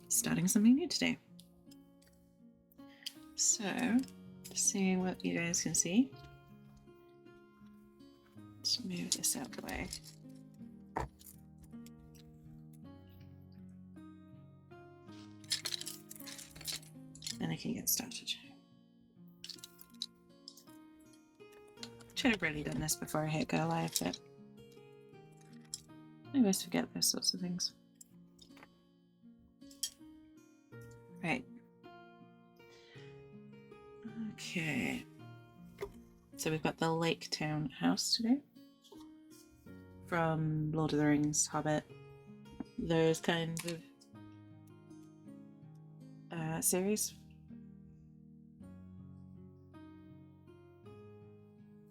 starting something new today. So, seeing what you guys can see. Let's move this out of the way. Then I can get started. Should have really done this before I hit go live, but I always forget those sorts of things. Right. Okay. So we've got the Lake Town house today. From Lord of the Rings, Hobbit. Those kinds of series.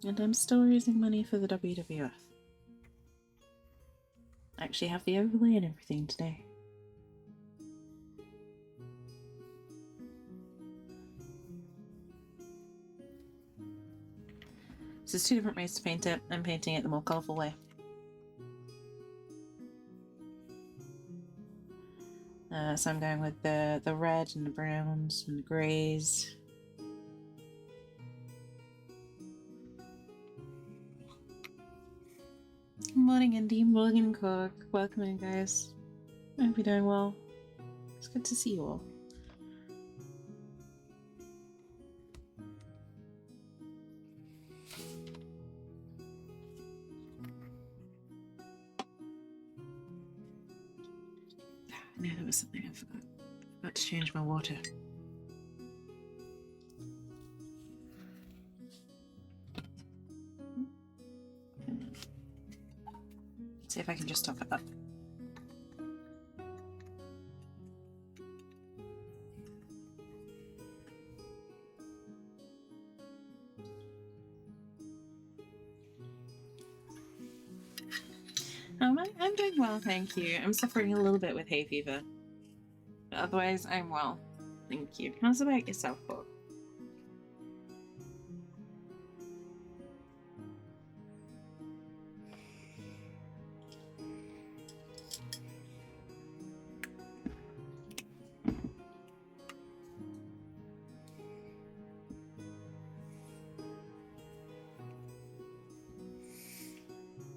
And I'm still raising money for the WWF. I actually have the overlay and everything today. So there's two different ways to paint it. I'm painting it the more colourful way. So I'm going with the red and the browns and the greys. Morning Indy, morning Cook. Welcome in guys. I hope you're doing well. It's good to see you all. I know there was something I forgot. I forgot to change my water. Let's see if I can just top it up. I'm doing well, thank you. I'm suffering a little bit with hay fever. But otherwise, I'm well. Thank you. How's about yourself, Bob?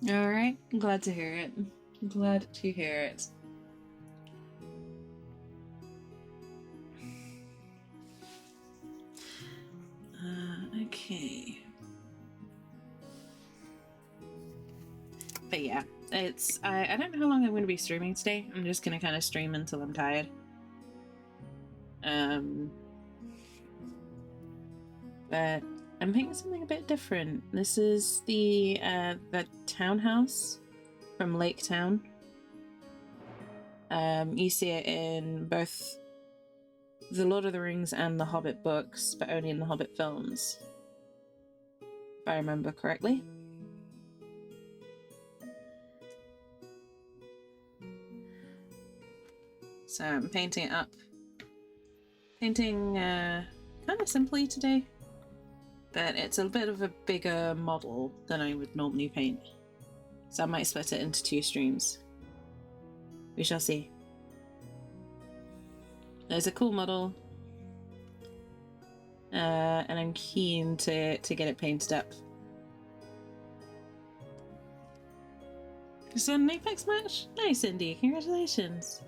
Alright, glad to hear it. Glad to hear it. Okay. But yeah, it's I don't know how long I'm going to be streaming today. I'm just going to kind of stream until I'm tired. But I'm making something a bit different. This is the townhouse from Lake Town. You see it in both the Lord of the Rings and the Hobbit books, but only in the Hobbit films, if I remember correctly. So I'm painting it up. Painting kind of simply today, but it's a bit of a bigger model than I would normally paint. So I might split it into 2 streams. We shall see. There's a cool model, and I'm keen to get it painted up. Is that an Apex match? Nice, Indy. Congratulations.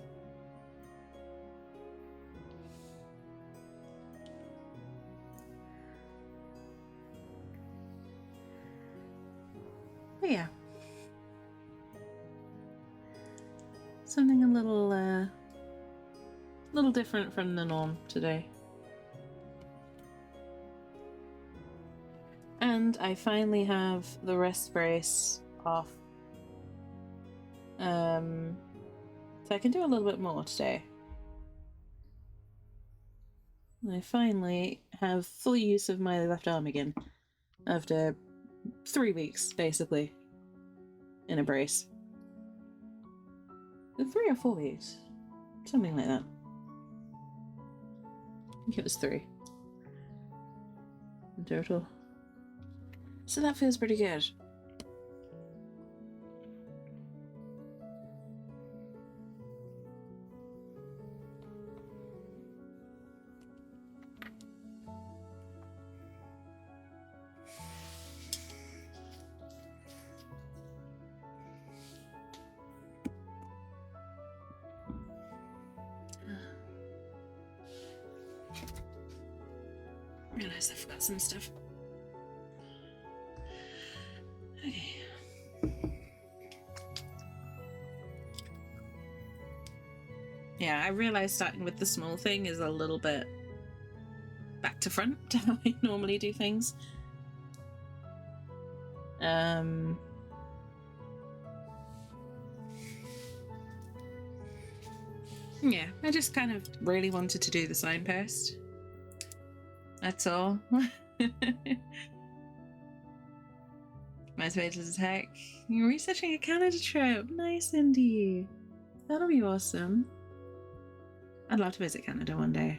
But yeah. Something a little different from the norm today. And I finally have the wrist brace off. So I can do a little bit more today. I finally have full use of my left arm again after 3 weeks, basically, in a brace. 3 or 4 weeks, something like that. I think it was 3 in total. So that feels pretty good. realised I forgot some stuff. Okay. Yeah, I realised starting with the small thing is a little bit back to front to how I normally do things. Yeah, I just kind of really wanted to do the signpost. That's all. Motivated attack. You're researching a Canada trip. Nice, Indy. That'll be awesome. I'd love to visit Canada one day.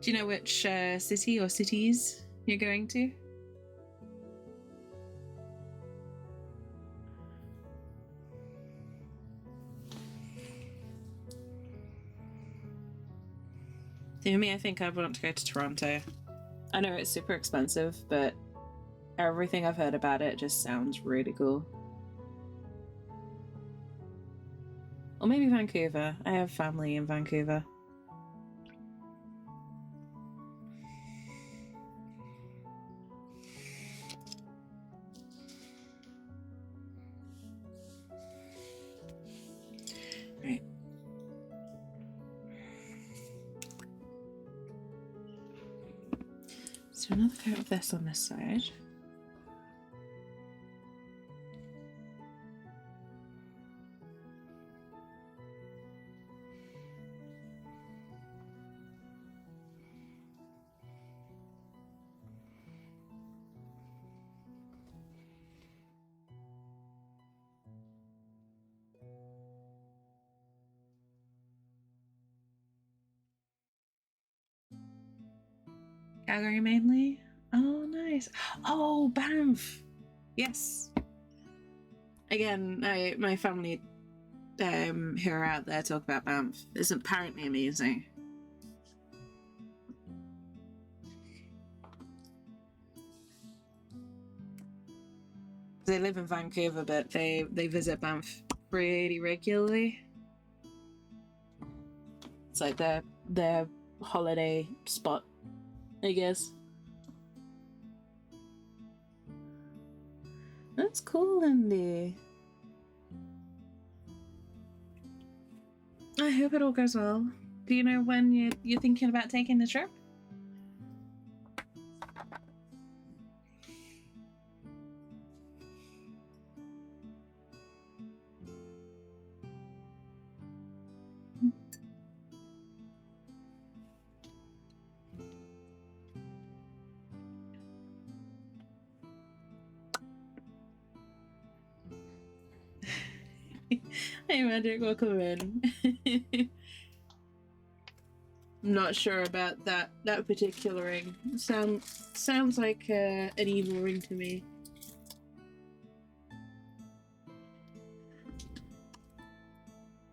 Do you know which city or cities you're going to? For me, I think I'd want to go to Toronto. I know it's super expensive, but everything I've heard about it just sounds really cool. Or maybe Vancouver. I have family in Vancouver. Right. So another coat of this on this side. Calgary mainly? Oh, nice. Oh, Banff! Yes. Again, my family who are out there talk about Banff. It's apparently amazing. They live in Vancouver, but they visit Banff pretty regularly. It's like their holiday spot, I guess. That's cool, Indy. I hope it all goes well. Do you know when you're thinking about taking the trip? Hey, Magic, welcome in. I'm not sure about that particular ring. Sounds like an evil ring to me.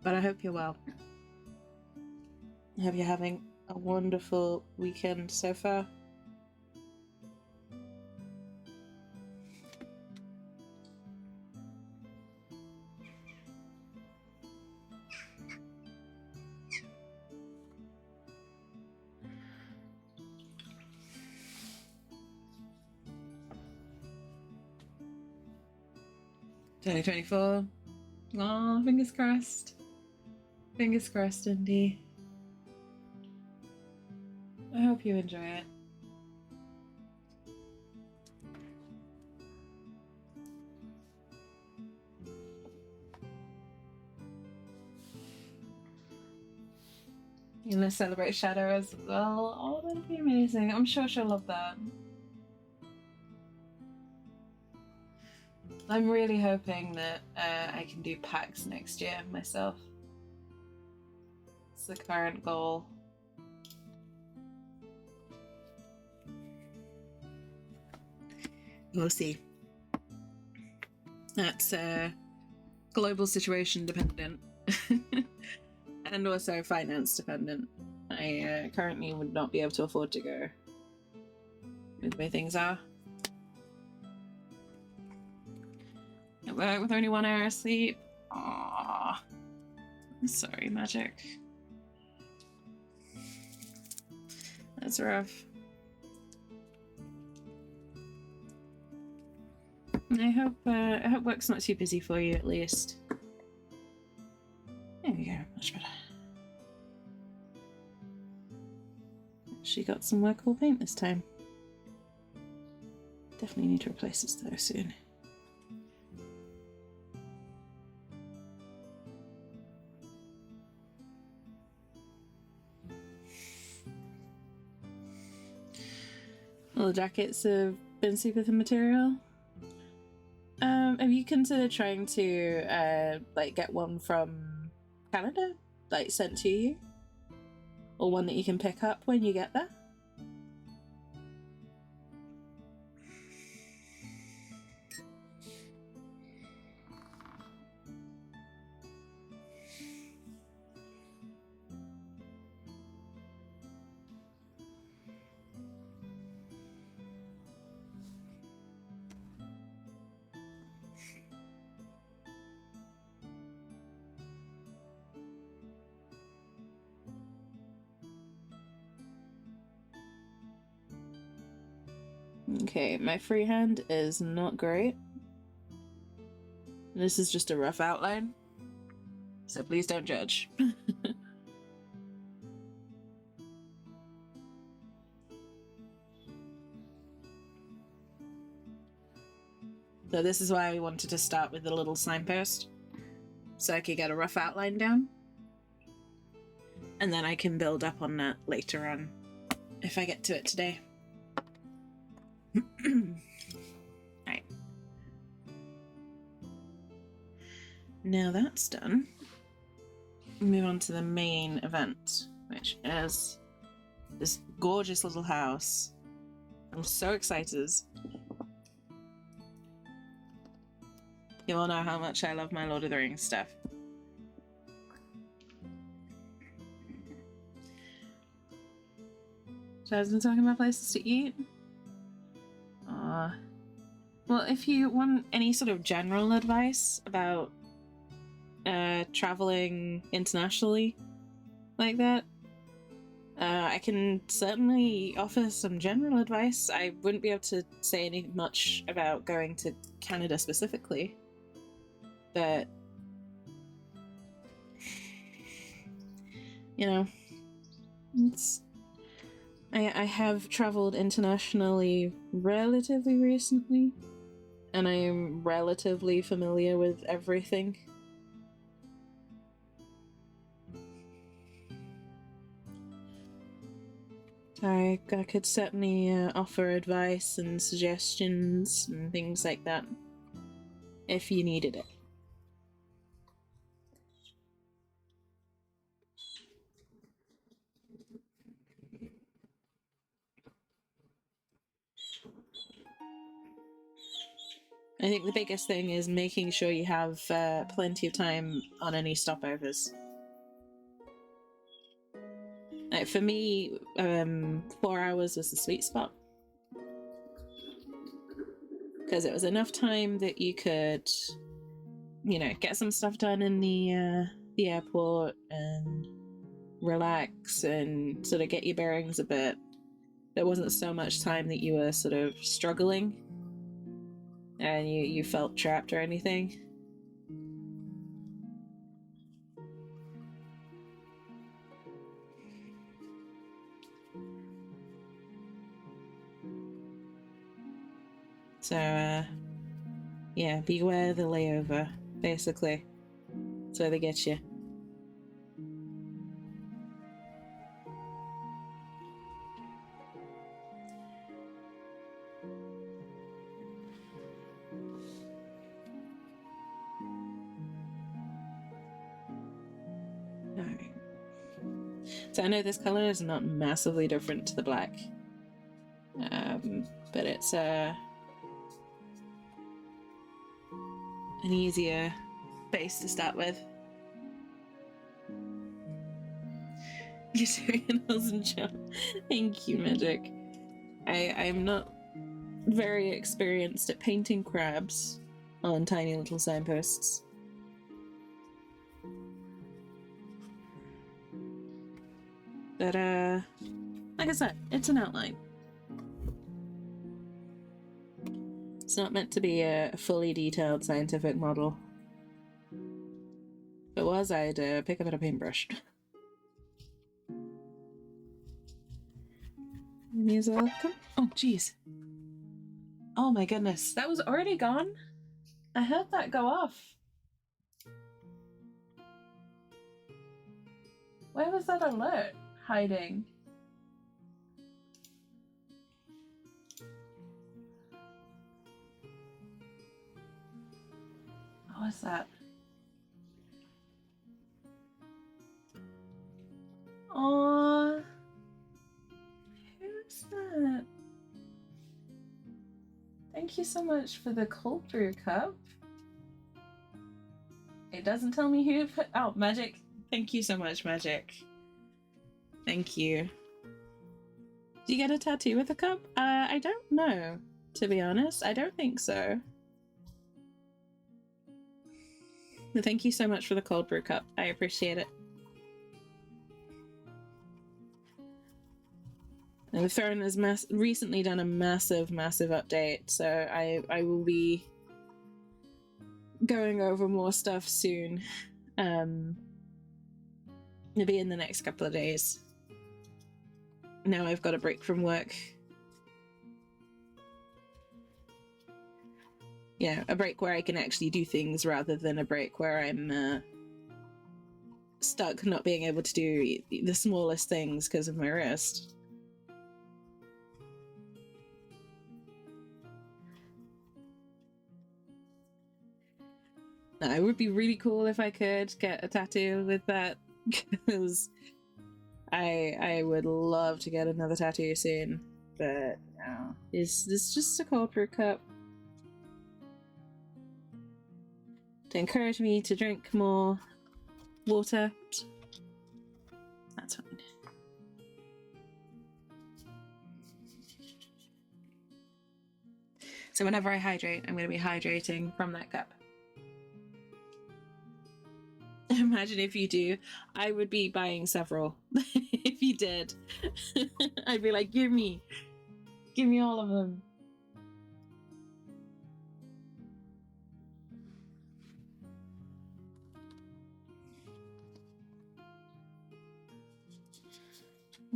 But I hope you're well. I hope you're having a wonderful weekend so far. $2024. Oh, fingers crossed. Fingers crossed, Indy. I hope you enjoy it. You're gonna celebrate Shadow as well? Oh, that'd be amazing. I'm sure she'll love that. I'm really hoping that I can do PAX next year myself. It's the current goal. We'll see. That's global situation dependent. And also finance dependent. I currently would not be able to afford to go with the way things are. At work with only 1 hour of sleep. Aww. I'm sorry, Magic. That's rough. I hope work's not too busy for you, at least. There we go, much better. She got some workable paint this time. Definitely need to replace this though soon. Well, the jackets have been super thin material. Have you considered trying to like get one from Canada, like sent to you, or one that you can pick up when you get there? Okay, my freehand is not great. This is just a rough outline, so please don't judge. So this is why I wanted to start with the little signpost, so I could get a rough outline down. And then I can build up on that later on, if I get to it today. Alright. Now that's done, move on to the main event, which is this gorgeous little house. I'm so excited. You all know how much I love my Lord of the Rings stuff. So I was been talking about places to eat. Well, if you want any sort of general advice about traveling internationally like that, I can certainly offer some general advice. I wouldn't be able to say anything much about going to Canada specifically, but you know, I have traveled internationally relatively recently, and I am relatively familiar with everything. So I could certainly offer advice and suggestions and things like that if you needed it. I think the biggest thing is making sure you have plenty of time on any stopovers. Like for me, 4 hours was the sweet spot, because it was enough time that you could, you know, get some stuff done in the airport and relax and sort of get your bearings a bit. There wasn't so much time that you were sort of struggling and you felt trapped or anything. So, yeah, beware the layover, basically. That's where they get you. Alright. So I know this color is not massively different to the black, but it's an easier base to start with. You're doing an awesome job. Thank you, Magic. I'm not very experienced at painting crabs on tiny little signposts. But Like I said, it's an outline. It's not meant to be a fully detailed scientific model. If it was, I'd pick up a paintbrush. Use a welcome. Oh, jeez. Oh my goodness, that was already gone? I heard that go off. Where was that alert hiding? What was that? Aww. Who's that? Thank you so much for the cold brew cup. It doesn't tell me who put out Magic. Thank you so much, Magic. Thank you. Do you get a tattoo with a cup? I don't know, to be honest. I don't think so. But thank you so much for the cold brew cup. I appreciate it. And the Throne has recently done a massive update, so I will be going over more stuff soon. It'll be in the next couple of days. Now I've got a break from work. Yeah, a break where I can actually do things rather than a break where I'm stuck not being able to do the smallest things because of my wrist. It would be really cool if I could get a tattoo with that, because I would love to get another tattoo soon, but no. It's just a cold brew cup to encourage me to drink more water. That's fine. So whenever I hydrate, I'm going to be hydrating from that cup. Imagine if you do. I would be buying several. If you did. I'd be like, give me all of them.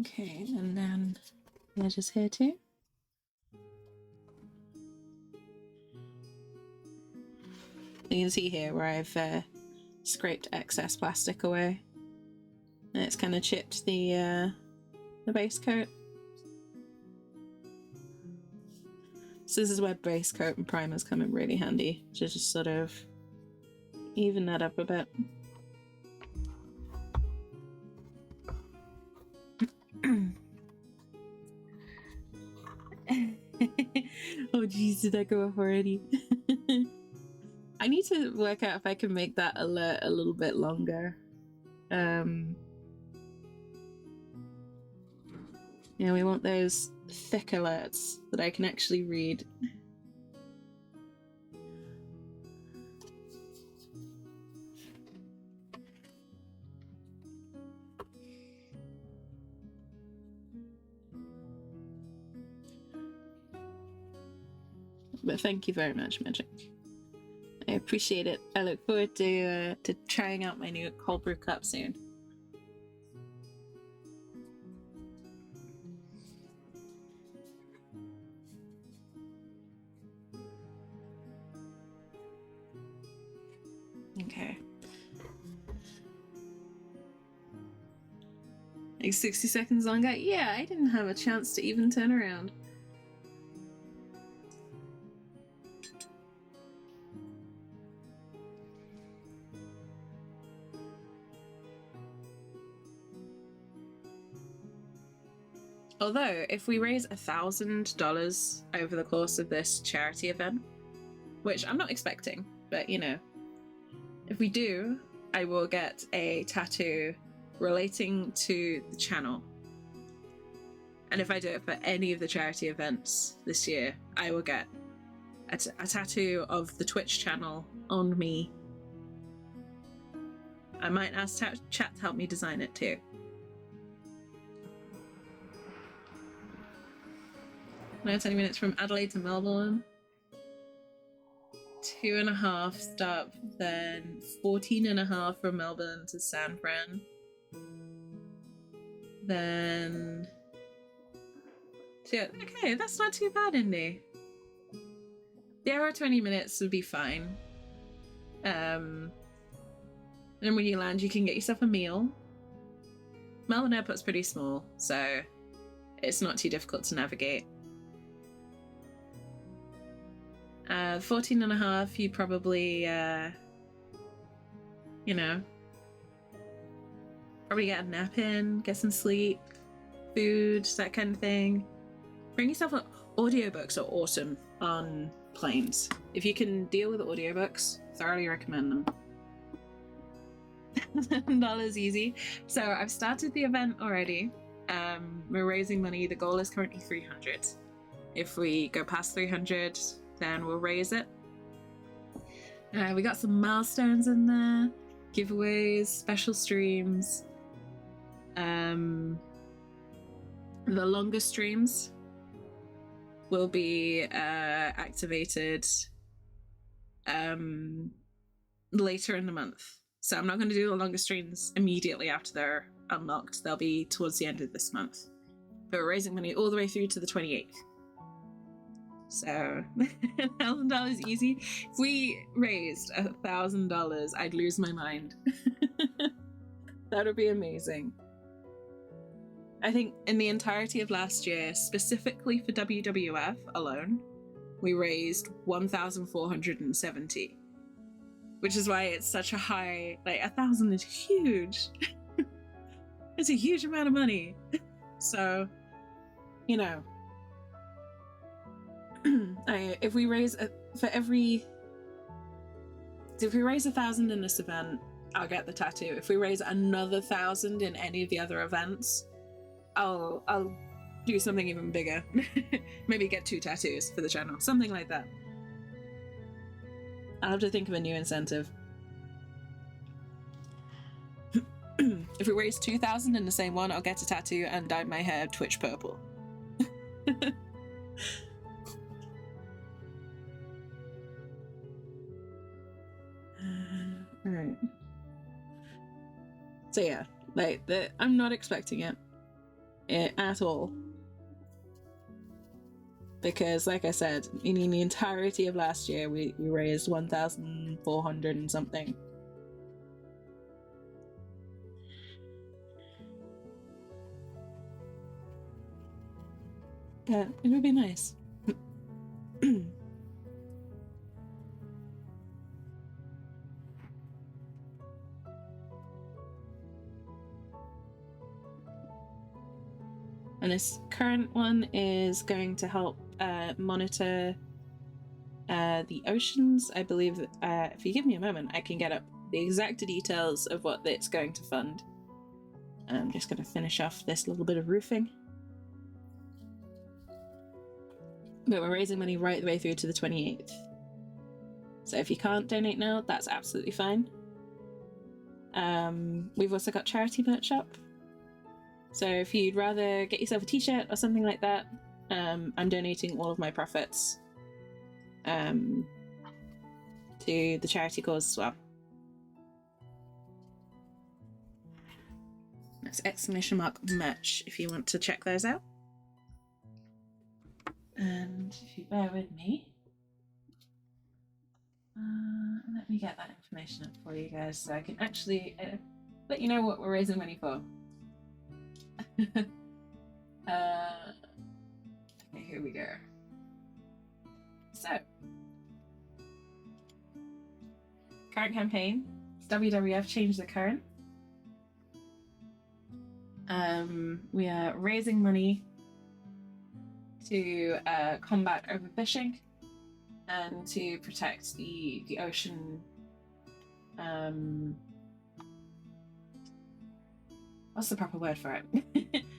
Okay, and then just here too. You can see here where I've scraped excess plastic away, and it's kind of chipped the base coat. So this is where base coat and primers come in really handy to just sort of even that up a bit. Oh geez, did that go off already? I need to work out if I can make that alert a little bit longer. Yeah, we want those thick alerts that I can actually read. But thank you very much, Magic. I appreciate it. I look forward to trying out my new cold brew cup soon. Okay. Like 60 seconds longer? Yeah, I didn't have a chance to even turn around. Although, if we raise $1,000 over the course of this charity event, which I'm not expecting, but you know, if we do, I will get a tattoo relating to the channel. And if I do it for any of the charity events this year, I will get a tattoo of the Twitch channel on me. I might ask chat to help me design it too. Now 20 minutes from Adelaide to Melbourne. 2.5 stop, then 14.5 from Melbourne to San Fran. Then... So yeah, okay, that's not too bad, Indy. The hour 20 minutes would be fine. And when you land, you can get yourself a meal. Melbourne Airport's pretty small, so it's not too difficult to navigate. 14.5, you probably, you know, probably get a nap in, get some sleep, food, that kind of thing. Bring yourself up. Audiobooks are awesome on planes. If you can deal with audiobooks, thoroughly recommend them. $7 easy. So I've started the event already. We're raising money. The goal is currently 300. If we go past 300, then we'll raise it. We got some milestones in there, giveaways, special streams. The longer streams will be activated later in the month. So I'm not going to do the longer streams immediately after they're unlocked. They'll be towards the end of this month. But we're raising money all the way through to the 28th. So $1,000 easy. If we raised $1,000, I'd lose my mind. That would be amazing. I think in the entirety of last year, specifically for WWF alone, we raised 1,470, which is why it's such a high, like 1,000 is huge. It's a huge amount of money. So, you know, if we raise if we raise 1,000 in this event, I'll get the tattoo. If we raise another 1,000 in any of the other events, I'll do something even bigger. Maybe get 2 tattoos for the channel, something like that. I'll have to think of a new incentive. If we raise 2,000 in the same one, I'll get a tattoo and dye my hair Twitch purple. Alright. So yeah, like I'm not expecting it at all. Because like I said, in the entirety of last year we raised 1,400 and something. But it would be nice. And this current one is going to help monitor the oceans. I believe if you give me a moment, I can get up the exact details of what it's going to fund. I'm just going to finish off this little bit of roofing. But we're raising money right the way through to the 28th. So if you can't donate now, that's absolutely fine. We've also got charity merch up. So if you'd rather get yourself a t-shirt or something like that, I'm donating all of my profits to the charity cause as well. That's !merch if you want to check those out. And if you bear with me, let me get that information up for you guys so I can actually let you know what we're raising money for. Okay, here we go. So, current campaign, WWF Change the Current. We are raising money to combat overfishing and to protect the ocean. What's the proper word for it?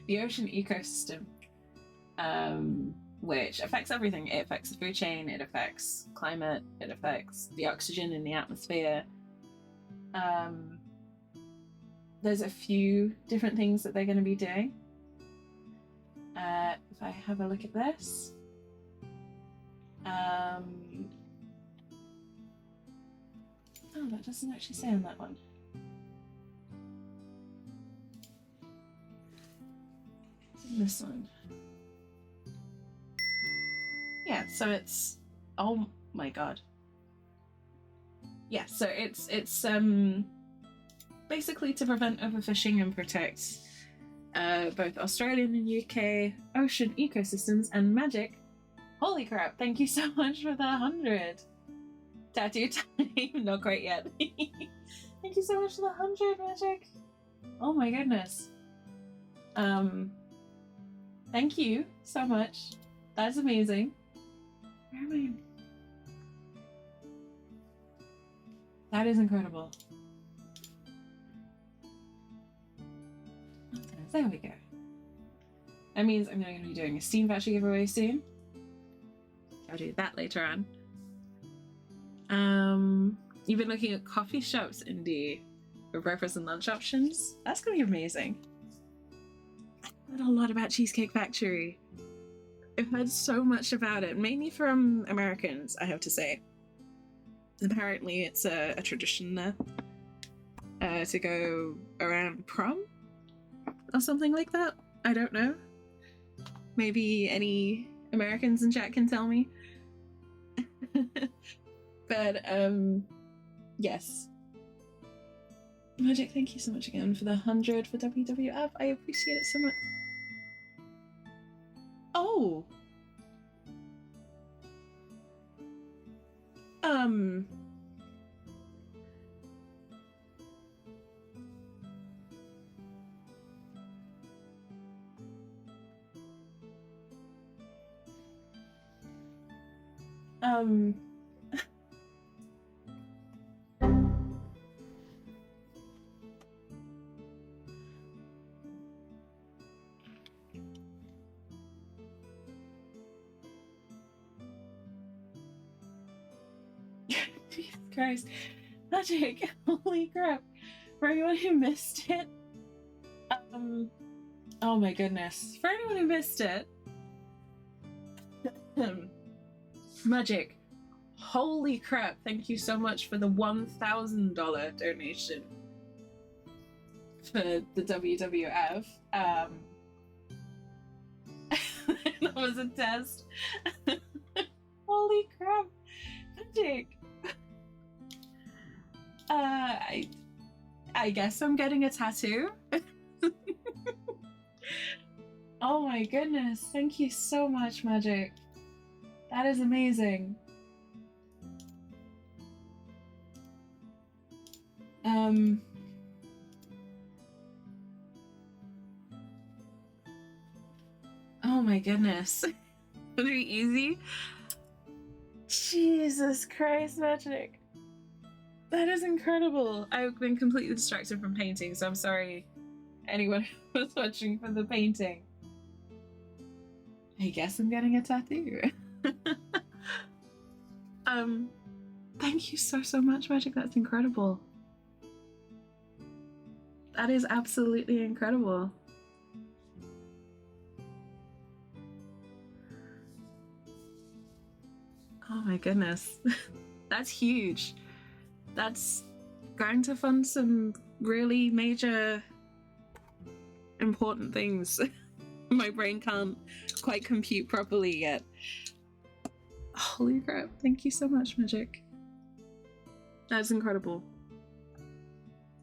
The ocean ecosystem, which affects everything. It affects the food chain, it affects climate, it affects the oxygen in the atmosphere. There's a few different things that they're going to be doing. If I have a look at this, Oh, that doesn't actually say on that one. This one. Yeah, so it's, oh my god. Yeah, so it's basically to prevent overfishing and protect both Australian and UK ocean ecosystems and magic. Holy crap, thank you so much for the 100. Tattoo time, not quite yet. Thank you so much for the 100, Magic. Oh my goodness. Thank you so much. That's amazing. Where am I? That is incredible. There we go. That means I'm going to be doing a Steam Voucher giveaway soon. I'll do that later on. You've been looking at coffee shops, Indy, for breakfast and lunch options. That's going to be amazing. I've heard a lot about Cheesecake Factory. I've heard so much about it, mainly from Americans, I have to say. Apparently it's a tradition there to go around prom or something like that. I don't know. Maybe any Americans in chat can tell me. But yes. Magic, thank you so much again for the 100 for WWF. I appreciate it so much. Oh. Jesus Christ. Magic, holy crap. For anyone who missed it, oh my goodness. For anyone who missed it, Magic, holy crap, thank you so much for the $1,000 donation for the WWF. That was a test. Holy crap, Magic. I guess I'm getting a tattoo. Oh my goodness, thank you so much, Magic. That is amazing. Oh my goodness. Would it be easy? Jesus Christ, Magic. That is incredible. I've been completely distracted from painting, so I'm sorry anyone who was watching for the painting. I guess I'm getting a tattoo. Thank you so much, Magic. That's incredible. That is absolutely incredible. Oh my goodness. That's huge. That's going to fund some really major important things. My brain can't quite compute properly yet. Holy crap, thank you so much, Magic. That's incredible.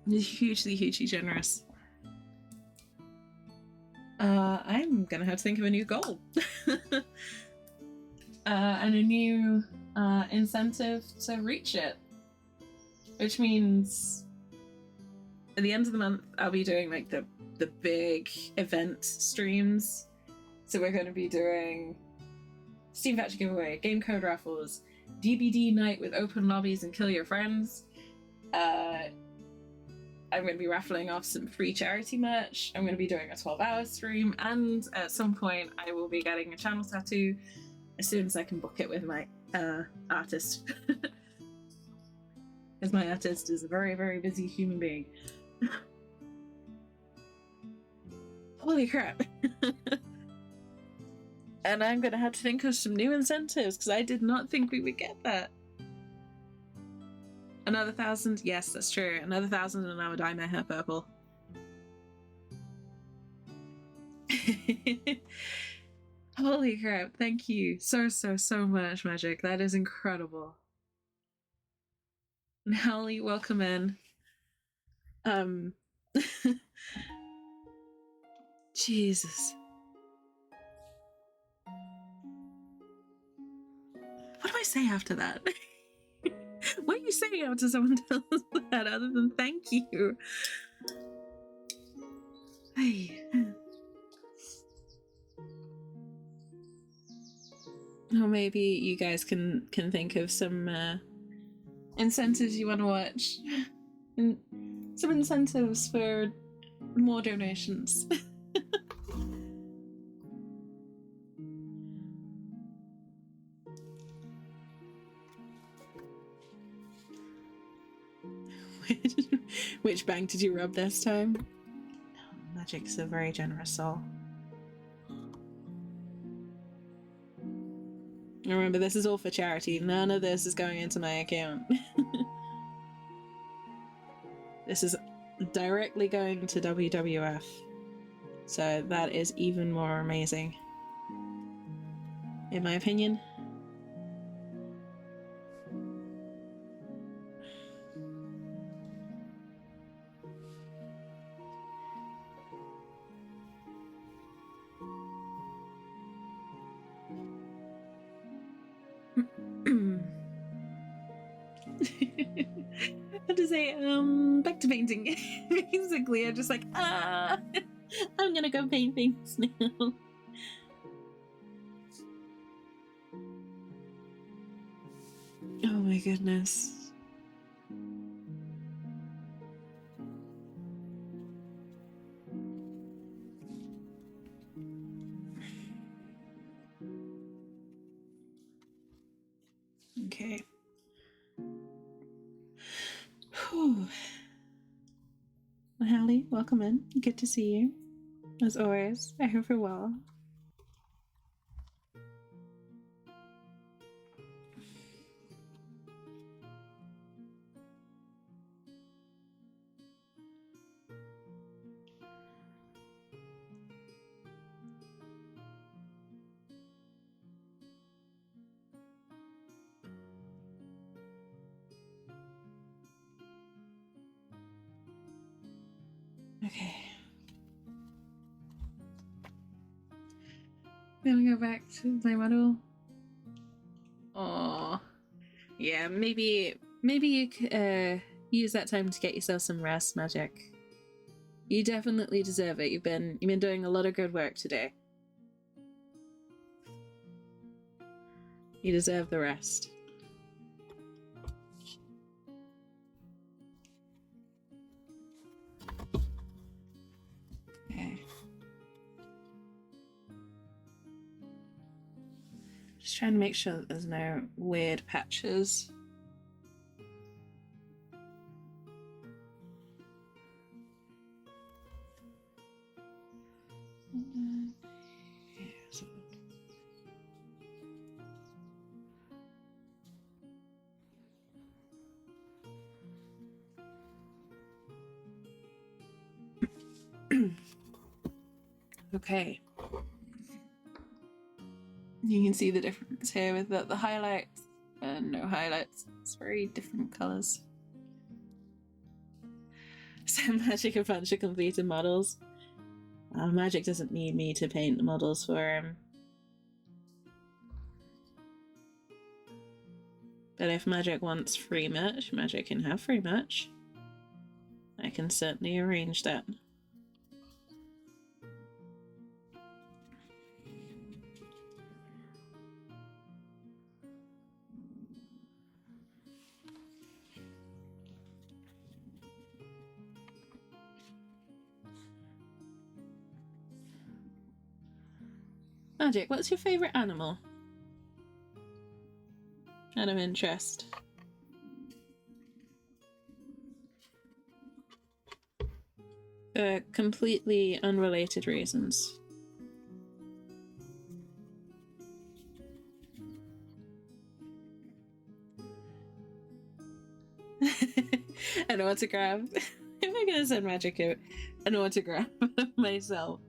You're hugely generous. I'm gonna have to think of a new goal. And a new incentive to reach it. Which means at the end of the month I'll be doing like the big event streams. So we're going to be doing Steam Voucher giveaway, game code raffles, DBD night with open lobbies and kill your friends. I'm going to be raffling off some free charity merch. I'm going to be doing a 12-hour stream, and at some point I will be getting a channel tattoo as soon as I can book it with my artist. Because my artist is a very busy human being. Holy crap. And I'm gonna have to think of some new incentives because I did not think we would get that. Another 1,000? Yes, that's true. Another 1,000 and I would dye my hair purple. Holy crap, thank you so much, Magic. That is incredible. And Howley, welcome in. Jesus. What do I say after that? What are you saying after someone tells that other than thank you? Hey. Or maybe you guys can think of some incentives you want to watch. And some incentives for more donations. Which bank did you rub this time? Oh, Magic's a very generous soul. Remember, this is all for charity. None of this is going into my account. This is directly going to WWF. So that is even more amazing. In my opinion. I have to say, back to painting. Basically, I'm just like, I'm gonna go paint things now. Oh my goodness. Okay. Whew. Well, Hallie, welcome in. Good to see you. As always, I hope you're well. Okay. Gonna go back to my model. Oh, yeah. Maybe you use that time to get yourself some rest, Magic. You definitely deserve it. You've been doing a lot of good work today. You deserve the rest. Okay. Just trying to make sure that there's no weird patches. Okay. You can see the difference here with the highlights and no highlights. It's very different colours. So Magic a bunch of completed models. Magic doesn't need me to paint the models for him. But if Magic wants free merch, Magic can have free merch. I can certainly arrange that. Magic, what's your favourite animal? Out of interest. For completely unrelated reasons. autograph. If I'm gonna send Magic an autograph myself.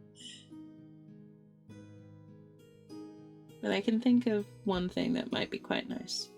But I can think of one thing that might be quite nice.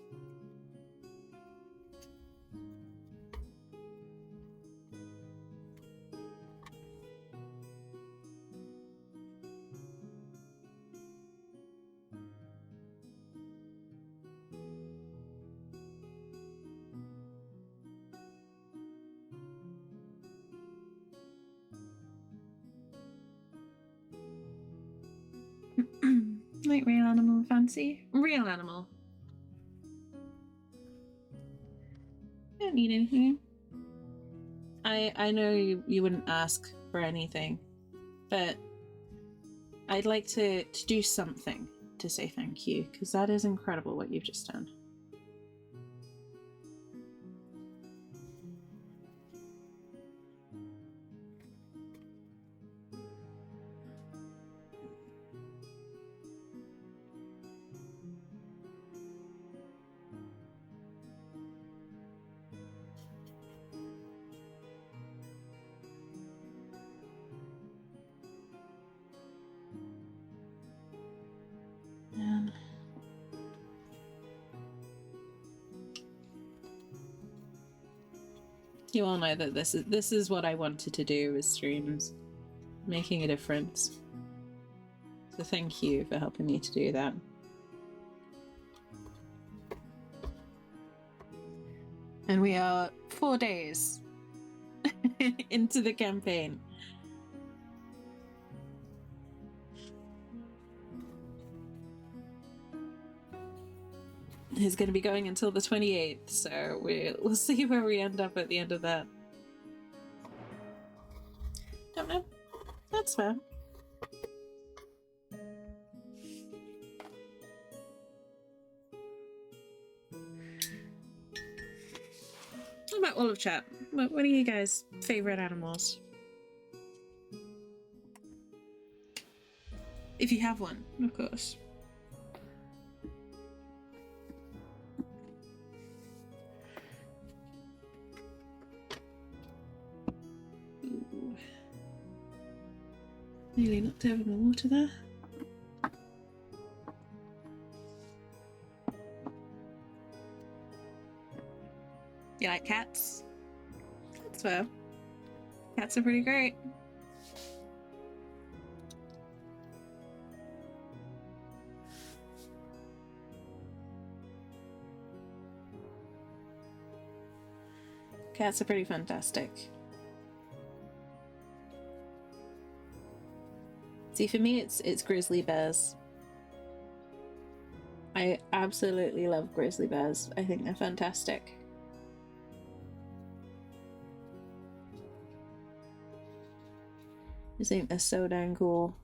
Like real animal fancy? Real animal. Don't need anything. I know you wouldn't ask for anything, but I'd like to do something to say thank you, because that is incredible what you've just done. You all know that this is what I wanted to do with streams, making a difference. So thank you for helping me to do that. And we are 4 days into the campaign. It's going to be going until the 28th, so we'll see where we end up at the end of that. Don't know. That's fair. What about all of chat? What are you guys' favorite animals? If you have one, of course. Ooh. Nearly knocked over my water there. You like cats? That's fair. Cats are pretty great. Cats are pretty fantastic. See, for me, it's grizzly bears. I absolutely love grizzly bears. I think they're fantastic. I think they're so dang cool.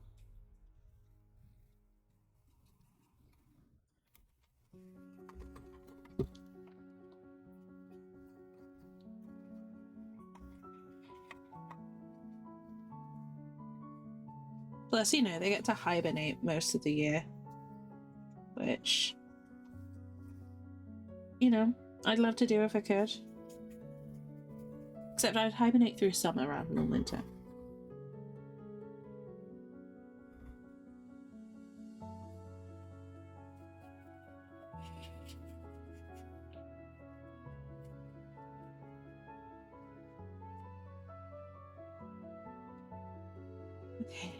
Plus, you know, they get to hibernate most of the year. Which, you know, I'd love to do if I could. Except I'd hibernate through summer rather than winter. Okay.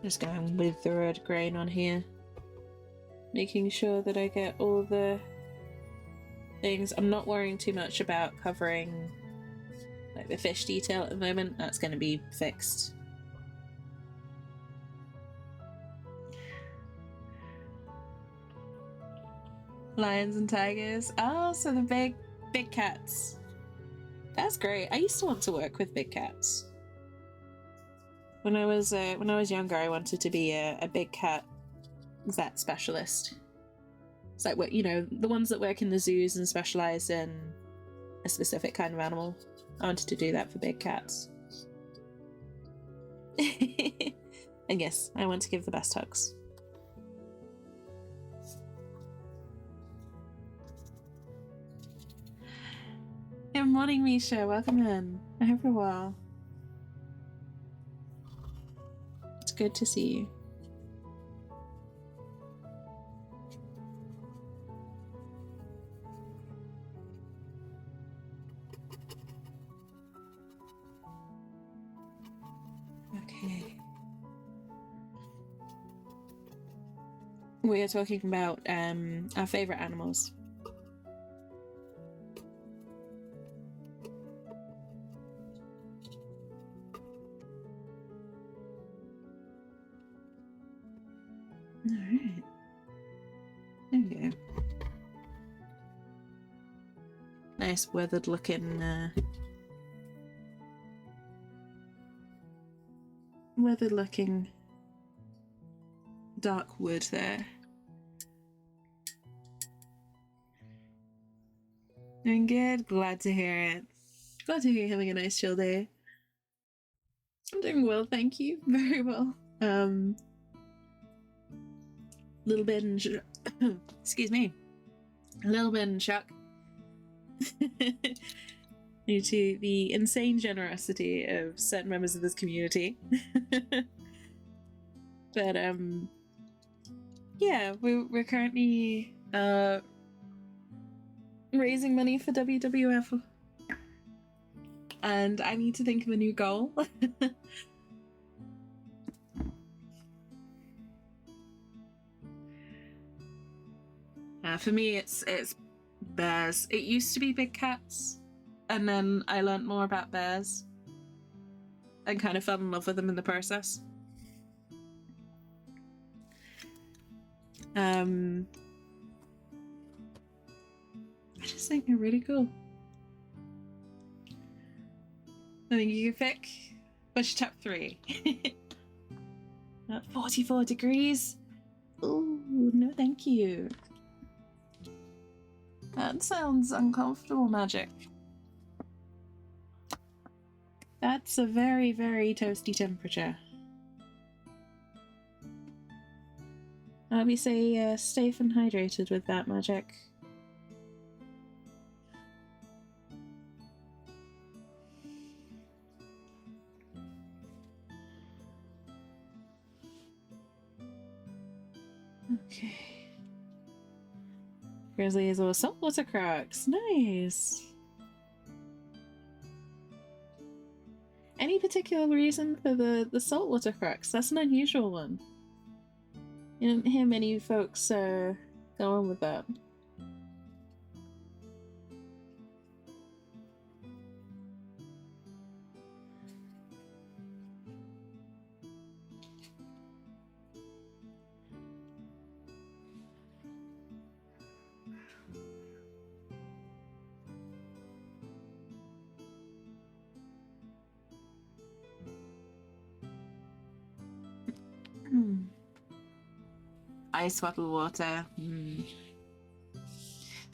Just going with the red grain on here. Making sure that I get all the things. I'm not worrying too much about covering like the fish detail at the moment. That's going to be fixed. Lions and tigers. Oh, so the big cats. That's great. I used to want to work with big cats. When I was younger, I wanted to be a big cat vet specialist. It's like what, you know, the ones that work in the zoos and specialize in a specific kind of animal. I wanted to do that for big cats. And yes, I want to give the best hugs. morning, Misha. Welcome in. I hope you're well. It's good to see you. Okay. We are talking about our favorite animals. Alright. There we go. Nice weathered looking dark wood there. Doing good, glad to hear it. Glad to hear you're having a nice chill day. I'm doing well, thank you. Very well. Little bit in excuse me. A little bit in shock. Due to the insane generosity of certain members of this community. But yeah, we're currently raising money for WWF, and I need to think of a new goal. For me, it's bears. It used to be big cats, and then I learned more about bears and kind of fell in love with them in the process. I just think they're really cool. I think you can pick. What's your top 3? At 44 degrees? Ooh, no thank you. That sounds uncomfortable, Magic. That's a very, very toasty temperature. We say stay and hydrated with that, Magic. Okay. Grizzlies or saltwater crocs. Nice. Any particular reason for the saltwater crocs? That's an unusual one. You don't hear many folks go on with that. Ice bottle water.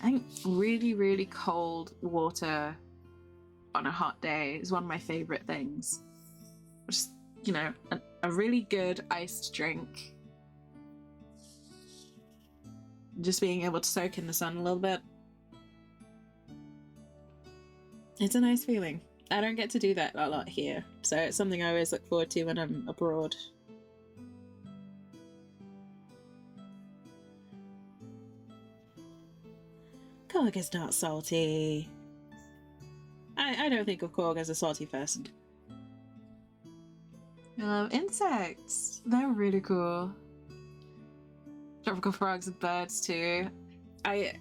I think really, really cold water on a hot day is one of my favorite things. Just, you know, a really good iced drink. Just being able to soak in the sun a little bit. It's a nice feeling. I don't get to do that a lot here, so it's something I always look forward to when I'm abroad. Korg is not salty. I don't think of Korg as a salty person. I love insects. They're really cool. Tropical frogs and birds too. I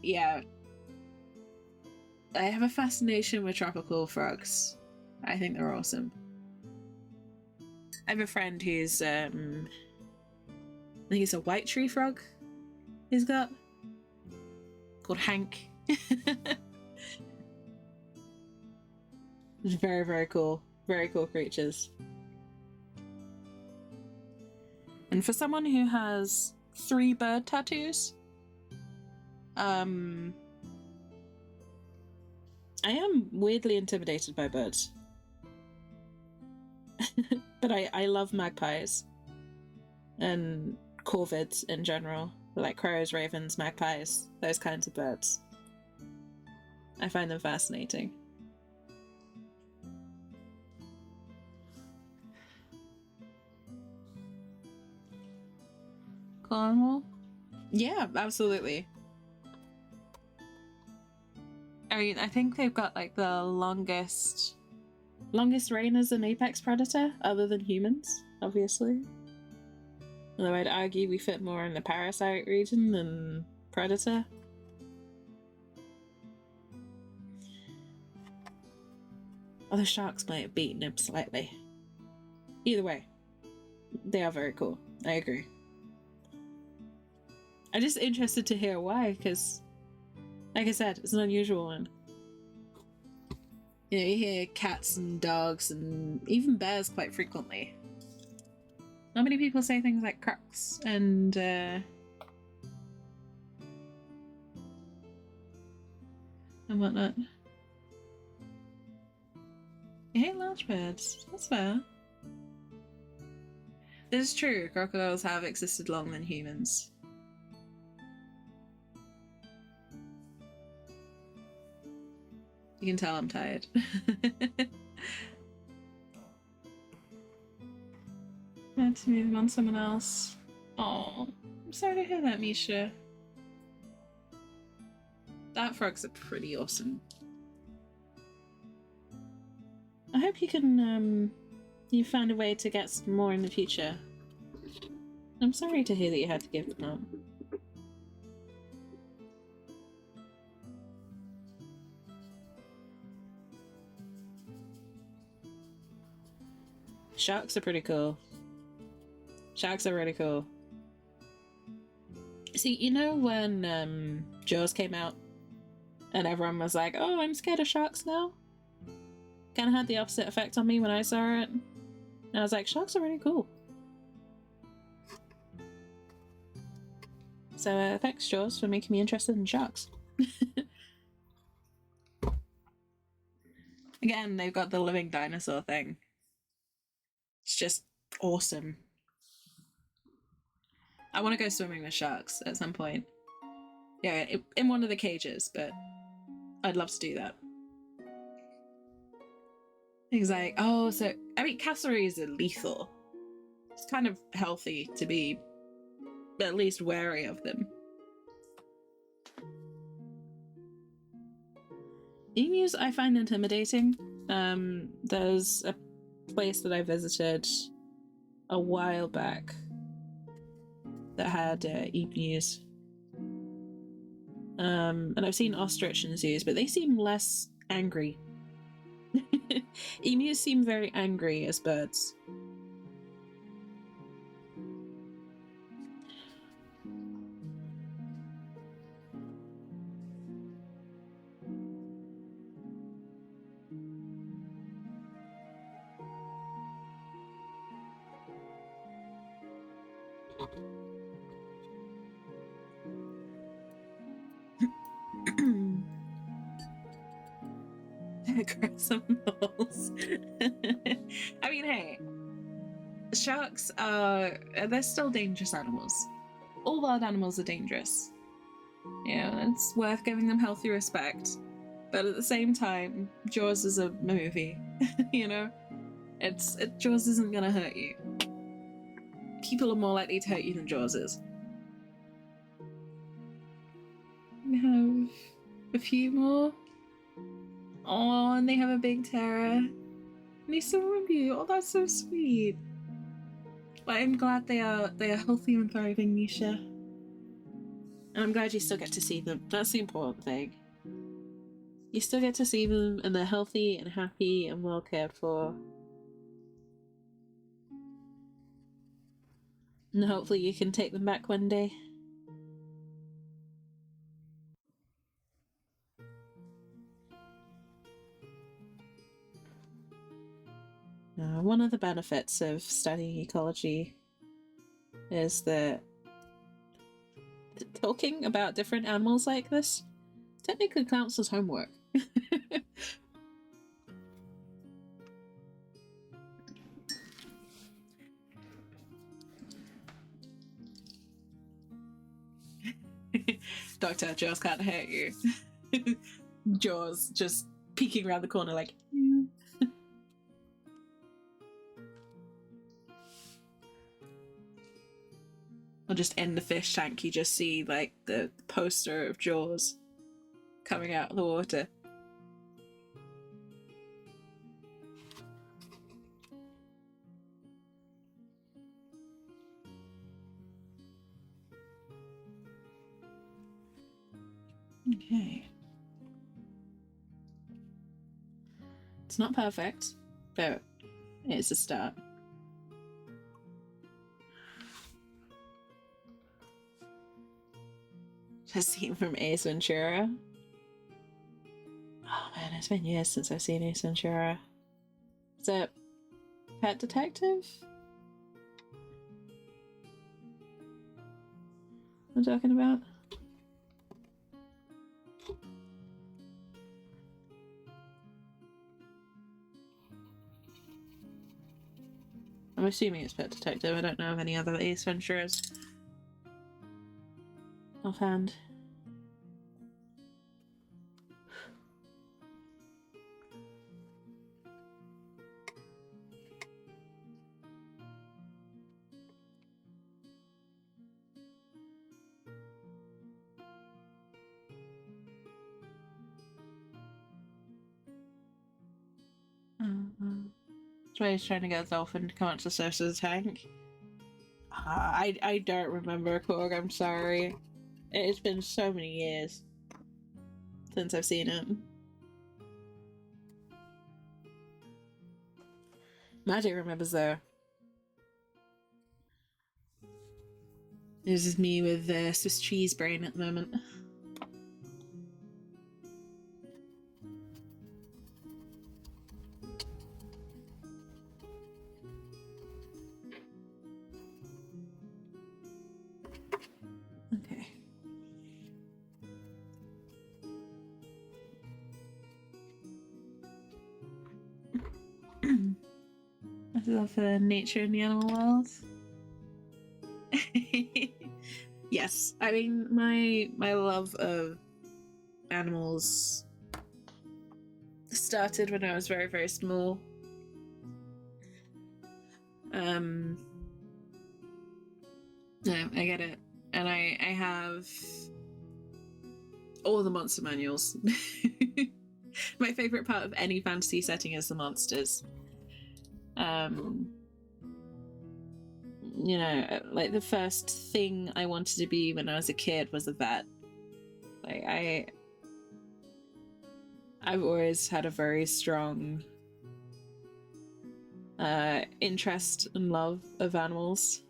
have a fascination with tropical frogs. I think they're awesome. I have a friend who's I think it's a white tree frog he's got. Called Hank. Very, very cool. Very cool creatures. And for someone who has 3 bird tattoos, I am weirdly intimidated by birds. But I love magpies. And corvids in general. Like crows, ravens, magpies, those kinds of birds. I find them fascinating. tropical animal? Yeah, absolutely. I mean, I think they've got like the longest reign as an apex predator, other than humans, obviously. Although I'd argue we fit more in the parasite region than predator. Although sharks might have beaten him slightly. Either way, they are very cool. I agree. I'm just interested to hear why, because, like I said, it's an unusual one. You know, you hear cats and dogs and even bears quite frequently. Not many people say things like crocs and whatnot. You hate large birds. That's fair. This is true. Crocodiles have existed longer than humans. You can tell I'm tired. Let's move on to someone else. Oh, I'm sorry to hear that, Misha. That frogs are pretty awesome. I hope you can, you found a way to get some more in the future. I'm sorry to hear that you had to give them up. Sharks are pretty cool. Sharks are really cool. See, you know when Jaws came out and everyone was like, oh, I'm scared of sharks now? Kind of had the opposite effect on me when I saw it. And I was like, sharks are really cool. So thanks, Jaws, for making me interested in sharks. Again, they've got the living dinosaur thing. It's just awesome. I want to go swimming with sharks at some point. Yeah, in one of the cages, but I'd love to do that. Things like, oh, so, I mean, cassowaries are lethal. It's kind of healthy to be at least wary of them. Emus I find intimidating. There's a place that I visited a while back that had emus. And I've seen ostrich in zoos, but they seem less angry. Emus seem very angry as birds. Aggressive moles. I mean, hey, sharks they're still dangerous animals. All wild animals are dangerous. Yeah, it's worth giving them healthy respect. But at the same time, Jaws is a movie. You know? Jaws isn't gonna hurt you. People are more likely to hurt you than Jaws is. We have a few more. Oh, and they have a big terror. And they still remember you. Oh, that's so sweet. But I'm glad they are healthy and thriving, Nisha. And I'm glad you still get to see them. That's the important thing. You still get to see them, and they're healthy and happy and well cared for. And hopefully you can take them back one day. One of the benefits of studying ecology is that talking about different animals like this technically counts as homework. Doctor, Jaws can't hurt you. Jaws just peeking around the corner like, Or just in the fish tank, you just see like the poster of Jaws coming out of the water. Okay. It's not perfect, but it's a start. Just seen from Ace Ventura. Oh man, it's been years since I've seen Ace Ventura. Is it Pet Detective? I'm talking about? I'm assuming it's Pet Detective. I don't know of any other Ace Venturas offhand. That's why he's trying to get a dolphin to come up to the surface of the tank. I don't remember, Korg, I'm sorry. It's been so many years since I've seen it. Magic remembers though. This is me with Swiss cheese brain at the moment. Okay. I love nature in the animal world. Yes, I mean my love of animals started when I was very, very small. No, I get it. And I have all the monster manuals. My favorite part of any fantasy setting is the monsters. You know, like the first thing I wanted to be when I was a kid was a vet. Like I've always had a very strong interest and love of animals.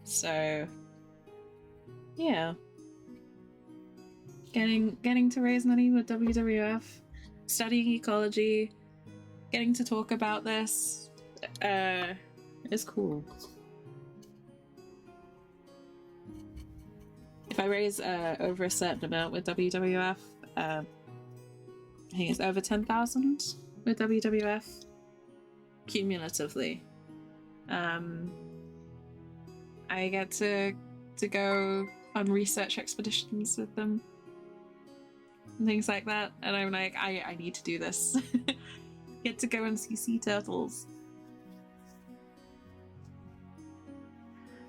So yeah. Getting to raise money with WWF, studying ecology, getting to talk about this is cool. If I raise over a certain amount with WWF, I think it's over 10,000 with WWF cumulatively. I get to go on research expeditions with them and things like that, and I'm like, I need to do this. Get to go and see sea turtles.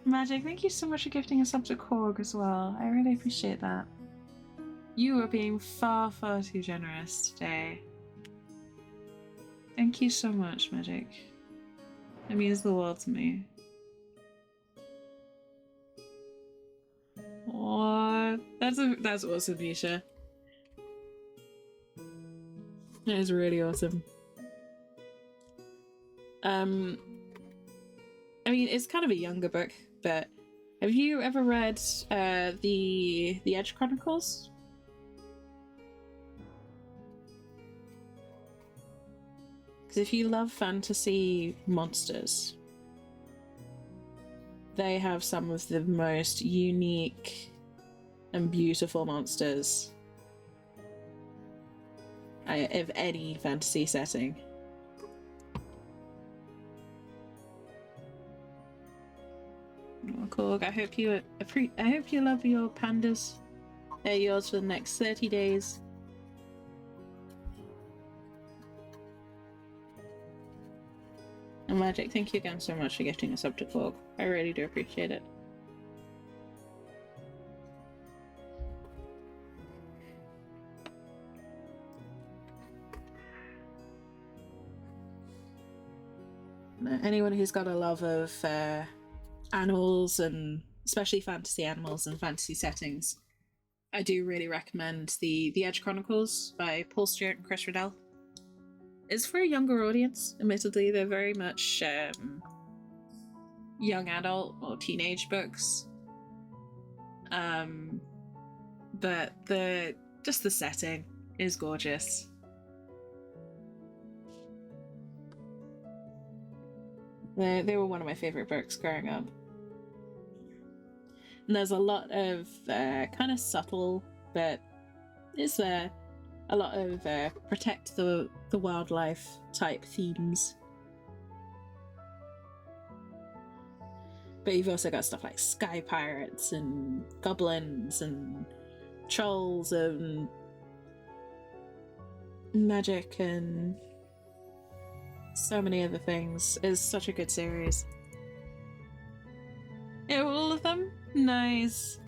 Magic, thank you so much for gifting us up to Korg as well. I really appreciate that. You are being far, far too generous today. Thank you so much, Magic. It means the world to me. What? That's awesome, Nisha. That is really awesome. I mean, it's kind of a younger book, but have you ever read the Edge Chronicles? Because if you love fantasy monsters, they have some of the most unique and beautiful monsters of any fantasy setting. Oh, cool. I hope you love your pandas. They're yours for the next 30 days. I'm And Magic, thank you again so much for gifting us up to Cork. I really do appreciate it. Anyone who's got a love of animals, and especially fantasy animals and fantasy settings, I do really recommend the Edge Chronicles by Paul Stewart and Chris Riddell. It's for a younger audience, admittedly. They're very much young adult or teenage books. But the setting is gorgeous. They were one of my favorite books growing up. And there's a lot of kind of subtle, but is there a lot of protect the wildlife type themes. But you've also got stuff like sky pirates and goblins and trolls and magic and so many other things. It's such a good series. Yeah, all of them? Nice.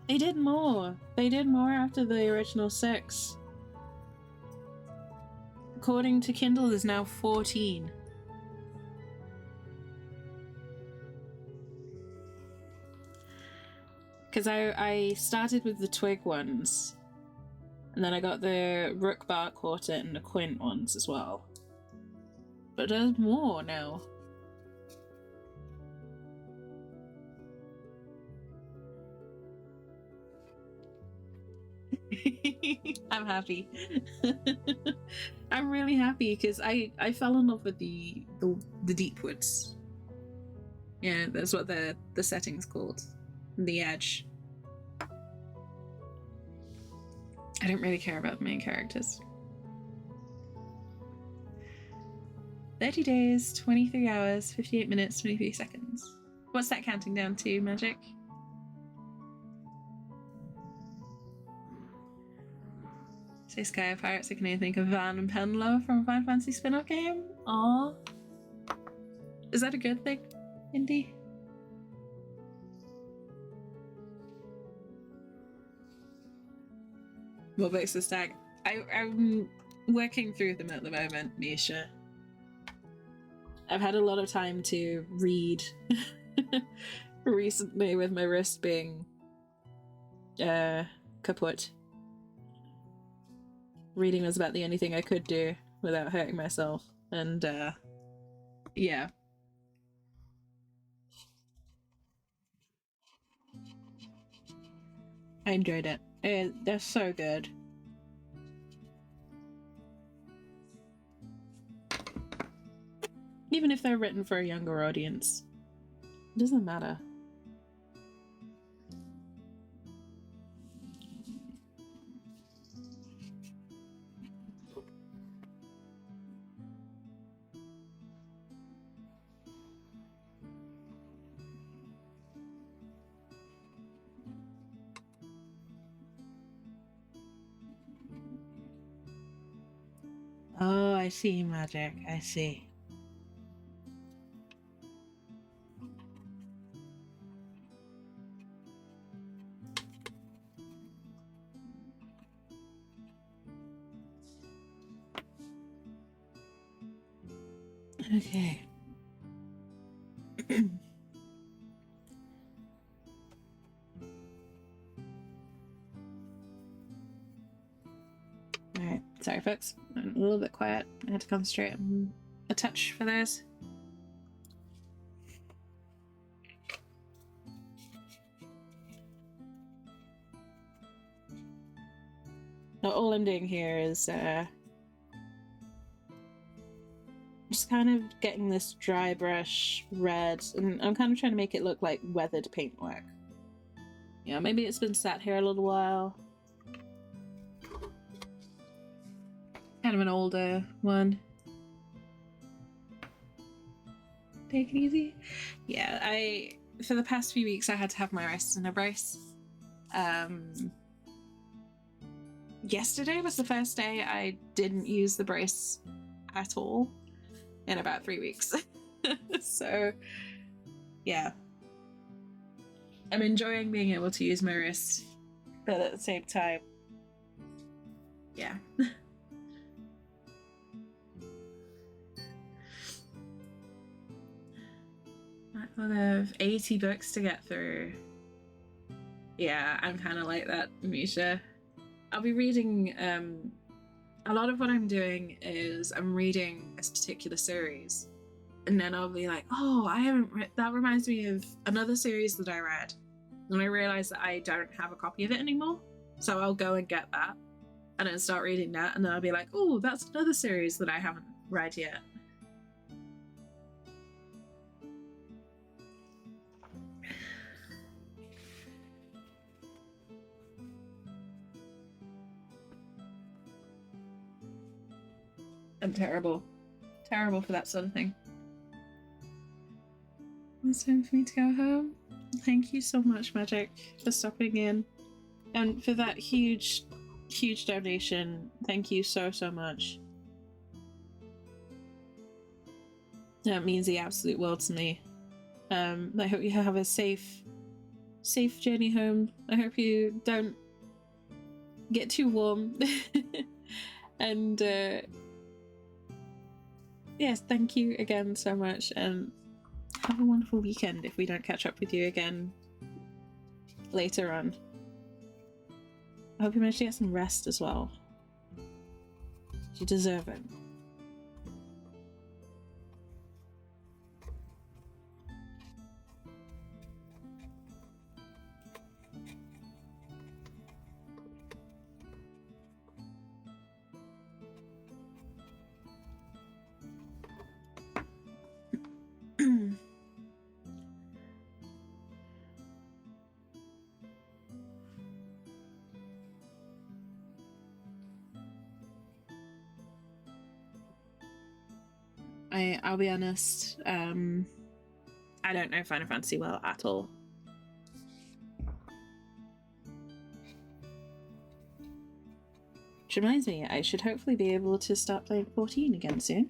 They did more. They did more after the original 6. According to Kindle, there's now 14. Because I started with the Twig ones, and then I got the Rook, Bark, Quartet, and the Quint ones as well. But there's more now. I'm happy. I'm really happy because I fell in love with the Deep Woods. Yeah, that's what the setting's called. The Edge. I don't really care about the main characters. 30 days, 23 hours, 58 minutes, 23 seconds. What's that counting down to, Magic? Say Sky of Pirates, I can only think of Van and Penlow from a Final Fantasy spin-off game. Aww. Is that a good thing, Indy? What makes the stag? I'm working through them at the moment, Misha. I've had a lot of time to read recently with my wrist being kaput. Reading was about the only thing I could do without hurting myself, and yeah. I enjoyed it. They're so good. Even if they're written for a younger audience, it doesn't matter. Oh, I see, Magic. I see. Okay. Alright, sorry folks. I'm a little bit quiet. I had to concentrate on a touch for those. Now, all I'm doing here is just kind of getting this dry brush red, and I'm kind of trying to make it look like weathered paintwork. Yeah, maybe it's been sat here a little while. Kind of an older one. Take it easy. Yeah, for the past few weeks I had to have my wrists in a brace. Yesterday was the first day I didn't use the brace at all. in about 3 weeks. So, yeah. I'm enjoying being able to use my wrist, but at the same time, yeah. Backlog of 80 books to get through. Yeah, I'm kind of like that, Misha. I'll be reading, a lot of what I'm doing is I'm reading this particular series, and then I'll be like, oh, I haven't that reminds me of another series that I read, and I realize that I don't have a copy of it anymore, so I'll go and get that and then start reading that, and then I'll be like, oh, that's another series that I haven't read yet. I'm terrible for that sort of thing. It's time for me to go home. Thank you so much, Magic, for stopping in, and for that huge donation. Thank you so much. That means the absolute world to me. I hope you have a safe journey home. I hope you don't get too warm. And yes, thank you again so much, and have a wonderful weekend if we don't catch up with you again later on. I hope you manage to get some rest as well. You deserve it. I'll be honest, I don't know Final Fantasy well at all. Which reminds me, I should hopefully be able to start playing 14 again soon.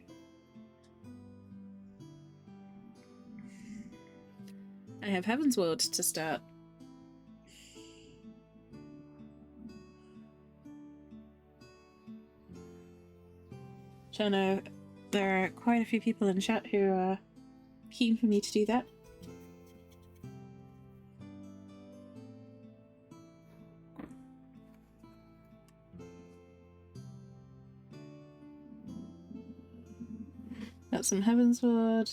I have Heaven's Ward to start. Which I know there are quite a few people in chat who are keen for me to do that. Got some Heaven's Ward.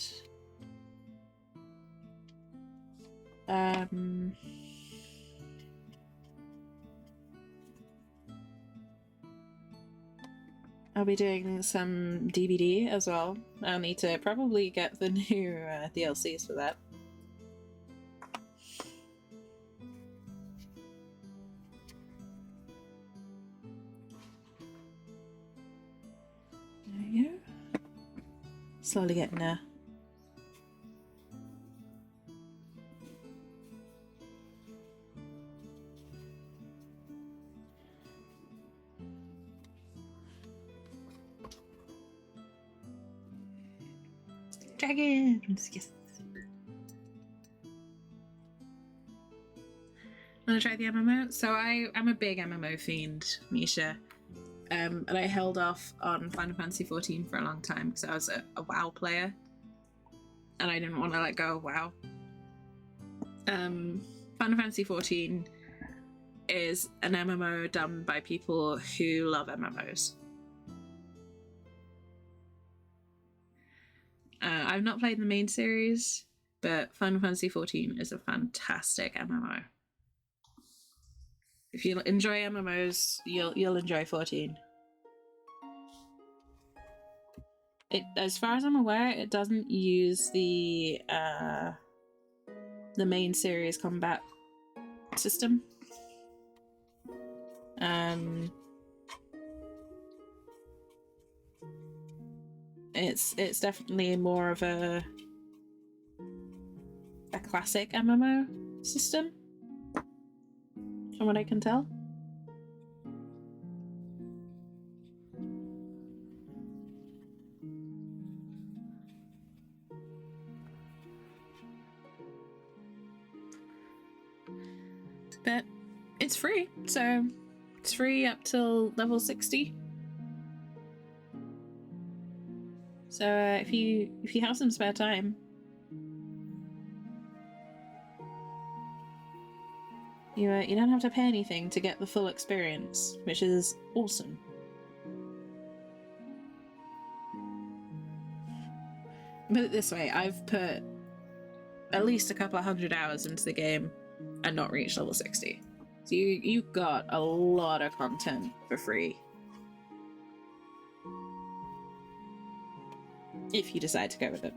I'll be doing some DBD as well. I'll need to probably get the new DLCs for that. There you go. Slowly getting there. Dragons! Yes! Wanna try the MMO? So I'm a big MMO fiend, Misha. And I held off on Final Fantasy XIV for a long time because I was a WoW player. And I didn't want to let go of WoW. Final Fantasy XIV is an MMO done by people who love MMOs. I've not played the main series, but Final Fantasy XIV is a fantastic MMO. If you enjoy MMOs, you'll enjoy 14. As far as I'm aware, it doesn't use the main series combat system. It's definitely more of a classic MMO system, from what I can tell. But it's free, so it's free up till level 60. So if you have some spare time, you don't have to pay anything to get the full experience, which is awesome. Put it this way, I've put at least a couple of 100 hours into the game and not reached level 60. So you got a lot of content for free. If you decide to go with it.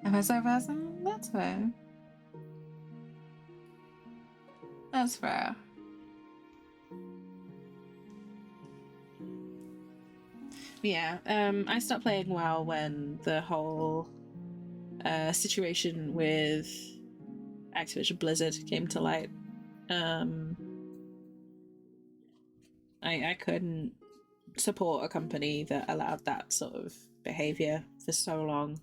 Am I so fast? That's fair. That's fair. Yeah, I stopped playing WoW when the whole situation with Activision Blizzard came to light. I couldn't support a company that allowed that sort of behavior for so long.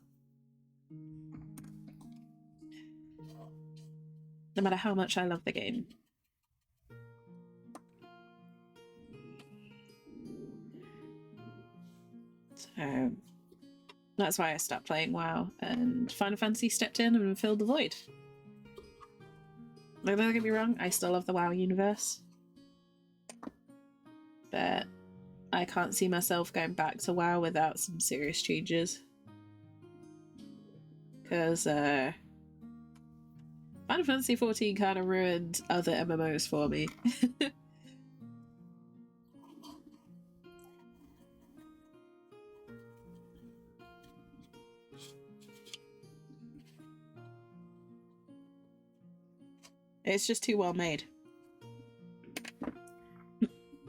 No matter how much I love the game. So that's why I stopped playing WoW, and Final Fantasy stepped in and filled the void. Like, don't get me wrong, I still love the WoW universe. But I can't see myself going back to WoW without some serious changes. Because Final Fantasy XIV kind of ruined other MMOs for me. It's just too well made.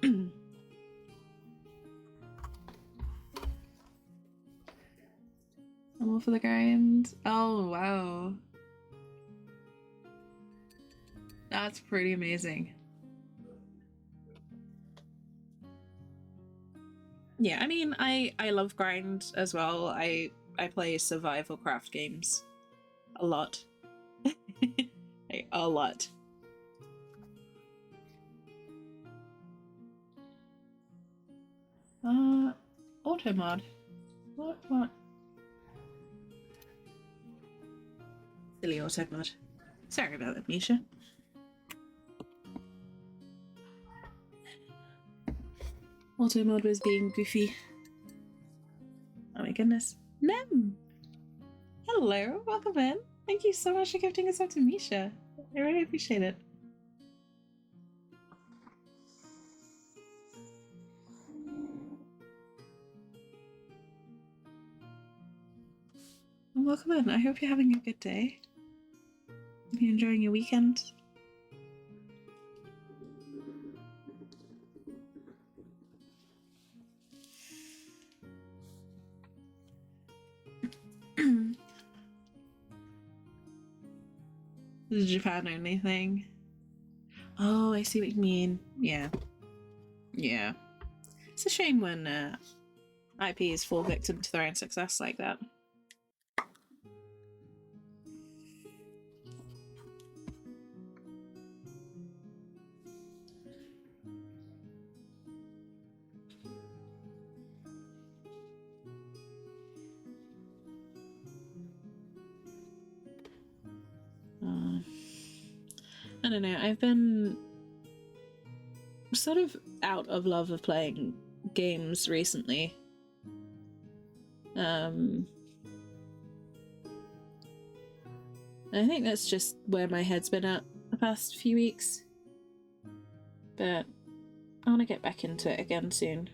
I'm all for the grind. Oh, wow. That's pretty amazing. Yeah, I mean, I love grind as well. I play survival craft games a lot. Like, a lot. Auto mod. What? Silly auto mod. Sorry about that, Misha. Auto mod was being goofy. Oh my goodness. Nem! Hello, welcome in. Thank you so much for gifting us up to Misha. I really appreciate it. Well, welcome in. I hope you're having a good day. Hope you're enjoying your weekend. This is a Japan only thing. Oh, I see what you mean. Yeah. Yeah. It's a shame when IPs fall victim to their own success like that. I don't know, I've been sort of out of love of playing games recently. I think that's just where my head's been at the past few weeks. But I want to get back into it again soon.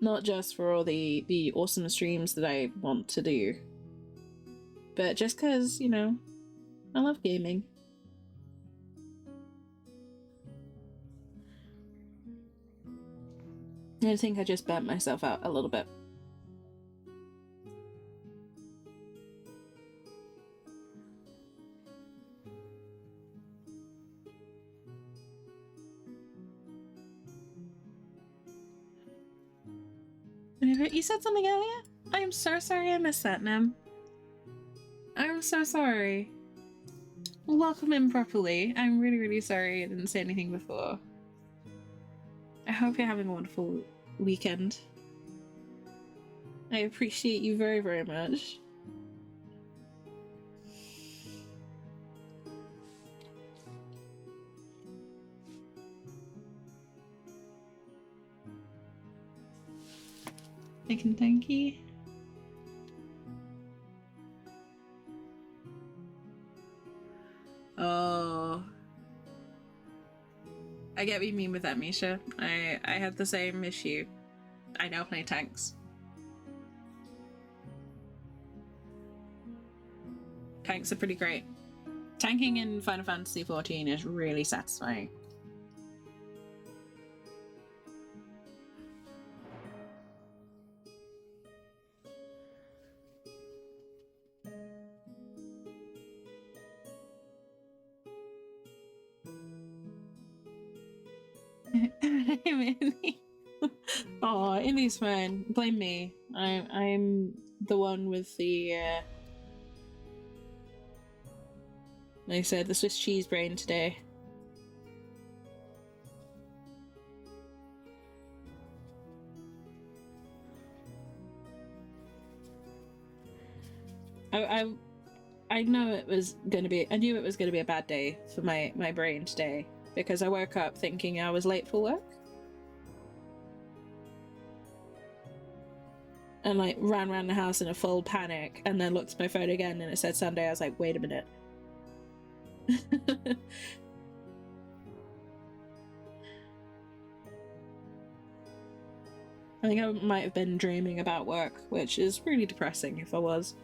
Not just for all the awesome streams that I want to do, but just because, you know, I love gaming. I think I just burnt myself out a little bit. You said something earlier? I am so sorry I missed that, Nem. I'm so sorry. Welcome in properly. I'm really, really sorry I didn't say anything before. I hope you're having a wonderful weekend. I appreciate you very, very much. Thank you. Oh. I get what you mean with that, Misha. I had the same issue. I now play tanks. Tanks are pretty great. Tanking in Final Fantasy XIV is really satisfying. Oh, Indy's fine. Blame me. I'm the one with the like I said, the Swiss cheese brain today. I know it was gonna be. I knew it was gonna be a bad day for my brain today because I woke up thinking I was late for work. And like ran around the house in a full panic and then looked at my phone again and it said Sunday. I was like, wait a minute. I think I might have been dreaming about work, which is really depressing if I was.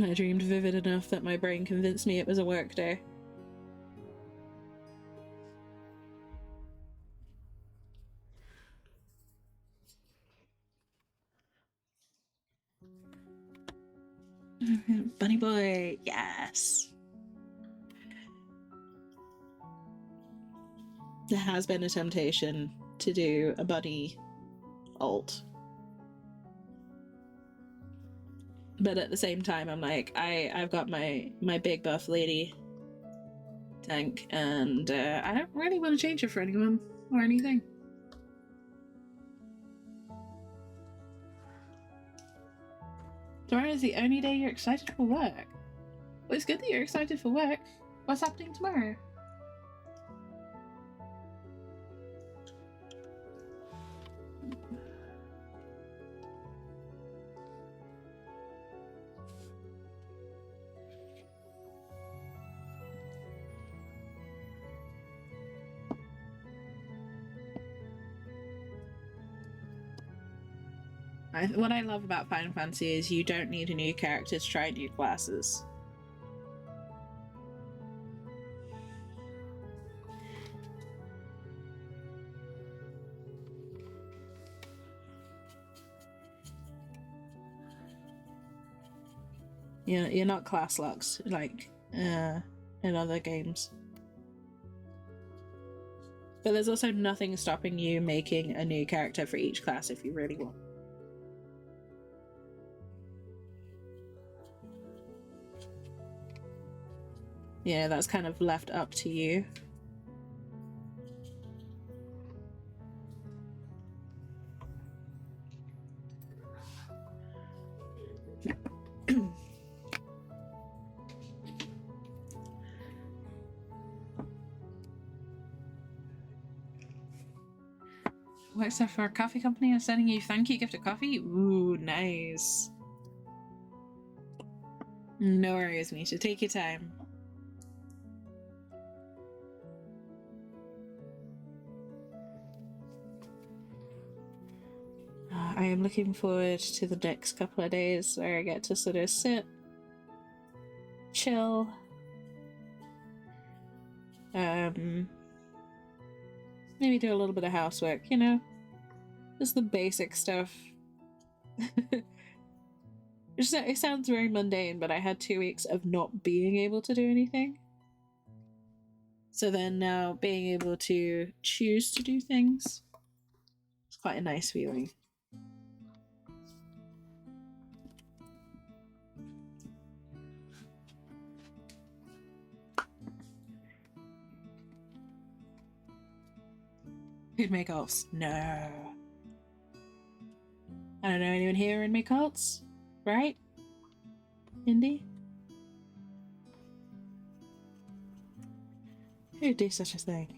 I dreamed vivid enough that my brain convinced me it was a work day. Bunny boy, yes. There has been a temptation to do a bunny alt. But at the same time, I'm like, I've got my big buff lady tank, and I don't really want to change it for anyone or anything. Tomorrow is the only day you're excited for work. Well, it's good that you're excited for work. What's happening tomorrow? What I love about Final Fantasy is you don't need a new character to try new classes. You're not class locked like in other games. But there's also nothing stopping you making a new character for each class if you really want. Yeah, that's kind of left up to you. Works there for a coffee company and sending you thank you gift of coffee? Ooh, nice. No worries, Misha. Take your time. I am looking forward to the next couple of days where I get to sort of sit, chill, maybe do a little bit of housework, you know? Just the basic stuff. It sounds very mundane, but I had 2 weeks of not being able to do anything. So then now being able to choose to do things, it's quite a nice feeling. Who'd make alts? No. I don't know anyone here who'd make alts, right? Indy? Who'd do such a thing?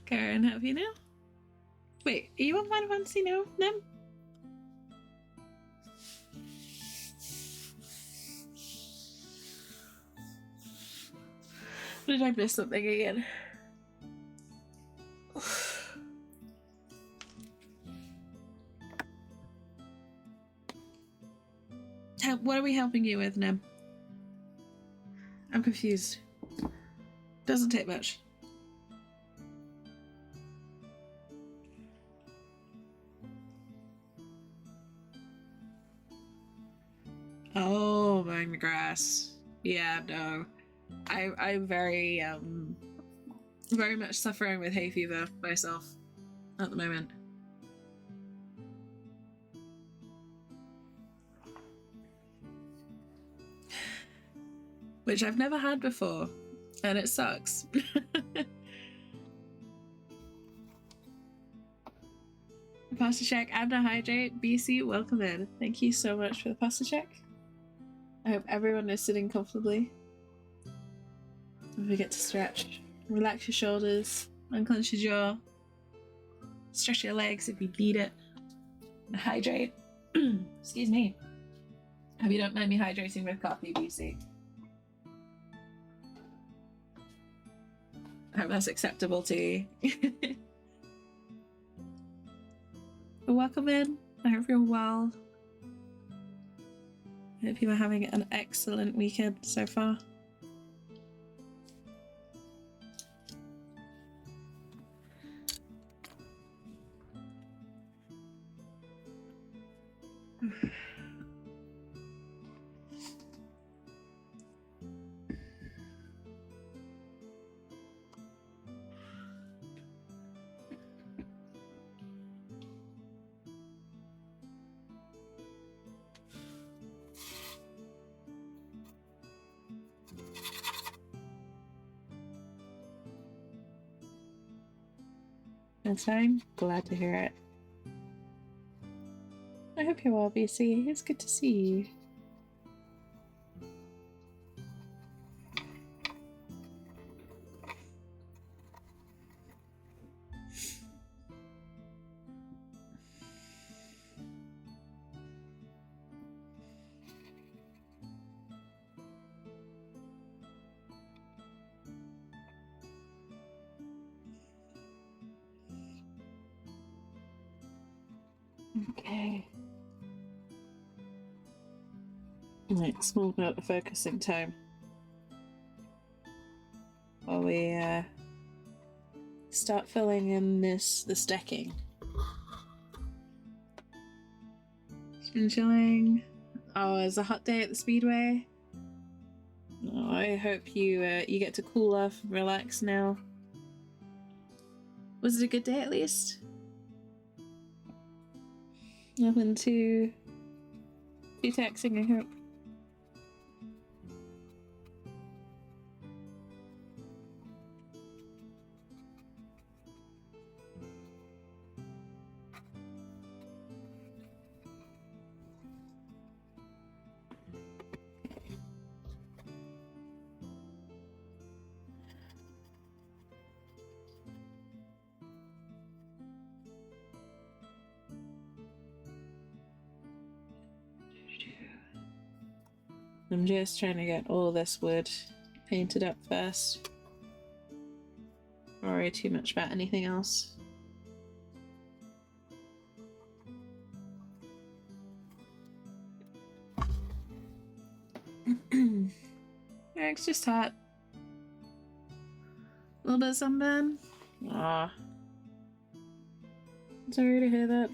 Karen, have you now? Wait, are you on Final Fantasy now, Nem? Did I miss something again? What are we helping you with, Nem? I'm confused. Doesn't take much. Oh, mowing the grass. Yeah, no. I'm very much suffering with hay fever myself at the moment. Which I've never had before, and it sucks. Pasta check, Abna Hydrate, BC, welcome in. Thank you so much for the pasta check. I hope everyone is sitting comfortably. Don't forget to stretch. Relax your shoulders, unclench your jaw, stretch your legs if you need it, and hydrate. Excuse me. Hope you don't mind me hydrating with coffee, BC. I hope that's acceptable to you. Welcome in. I hope you're well. I hope you are having an excellent weekend so far. That's fine. Glad to hear it. I hope you're well, BC. It's good to see you. Okay. Right, small note of focusing time. While we start filling in this decking. Just been chilling. Oh, it's a hot day at the Speedway. Oh, I hope you you get to cool off and relax now. Was it a good day at least? Nothing too taxing, I hope. I'm just trying to get all this wood painted up first. Don't worry too much about anything else. Eric's just hot. A little bit of sunburn. Aw. Sorry to hear that.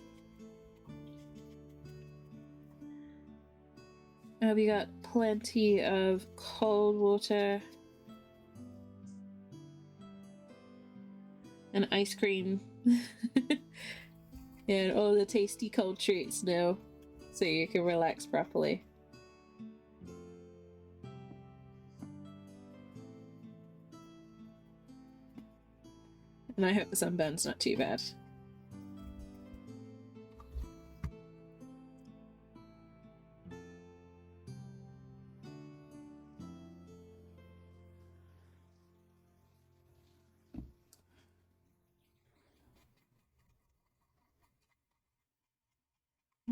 We got plenty of cold water and ice cream and all the tasty cold treats now, so you can relax properly. And I hope the sunburn's not too bad.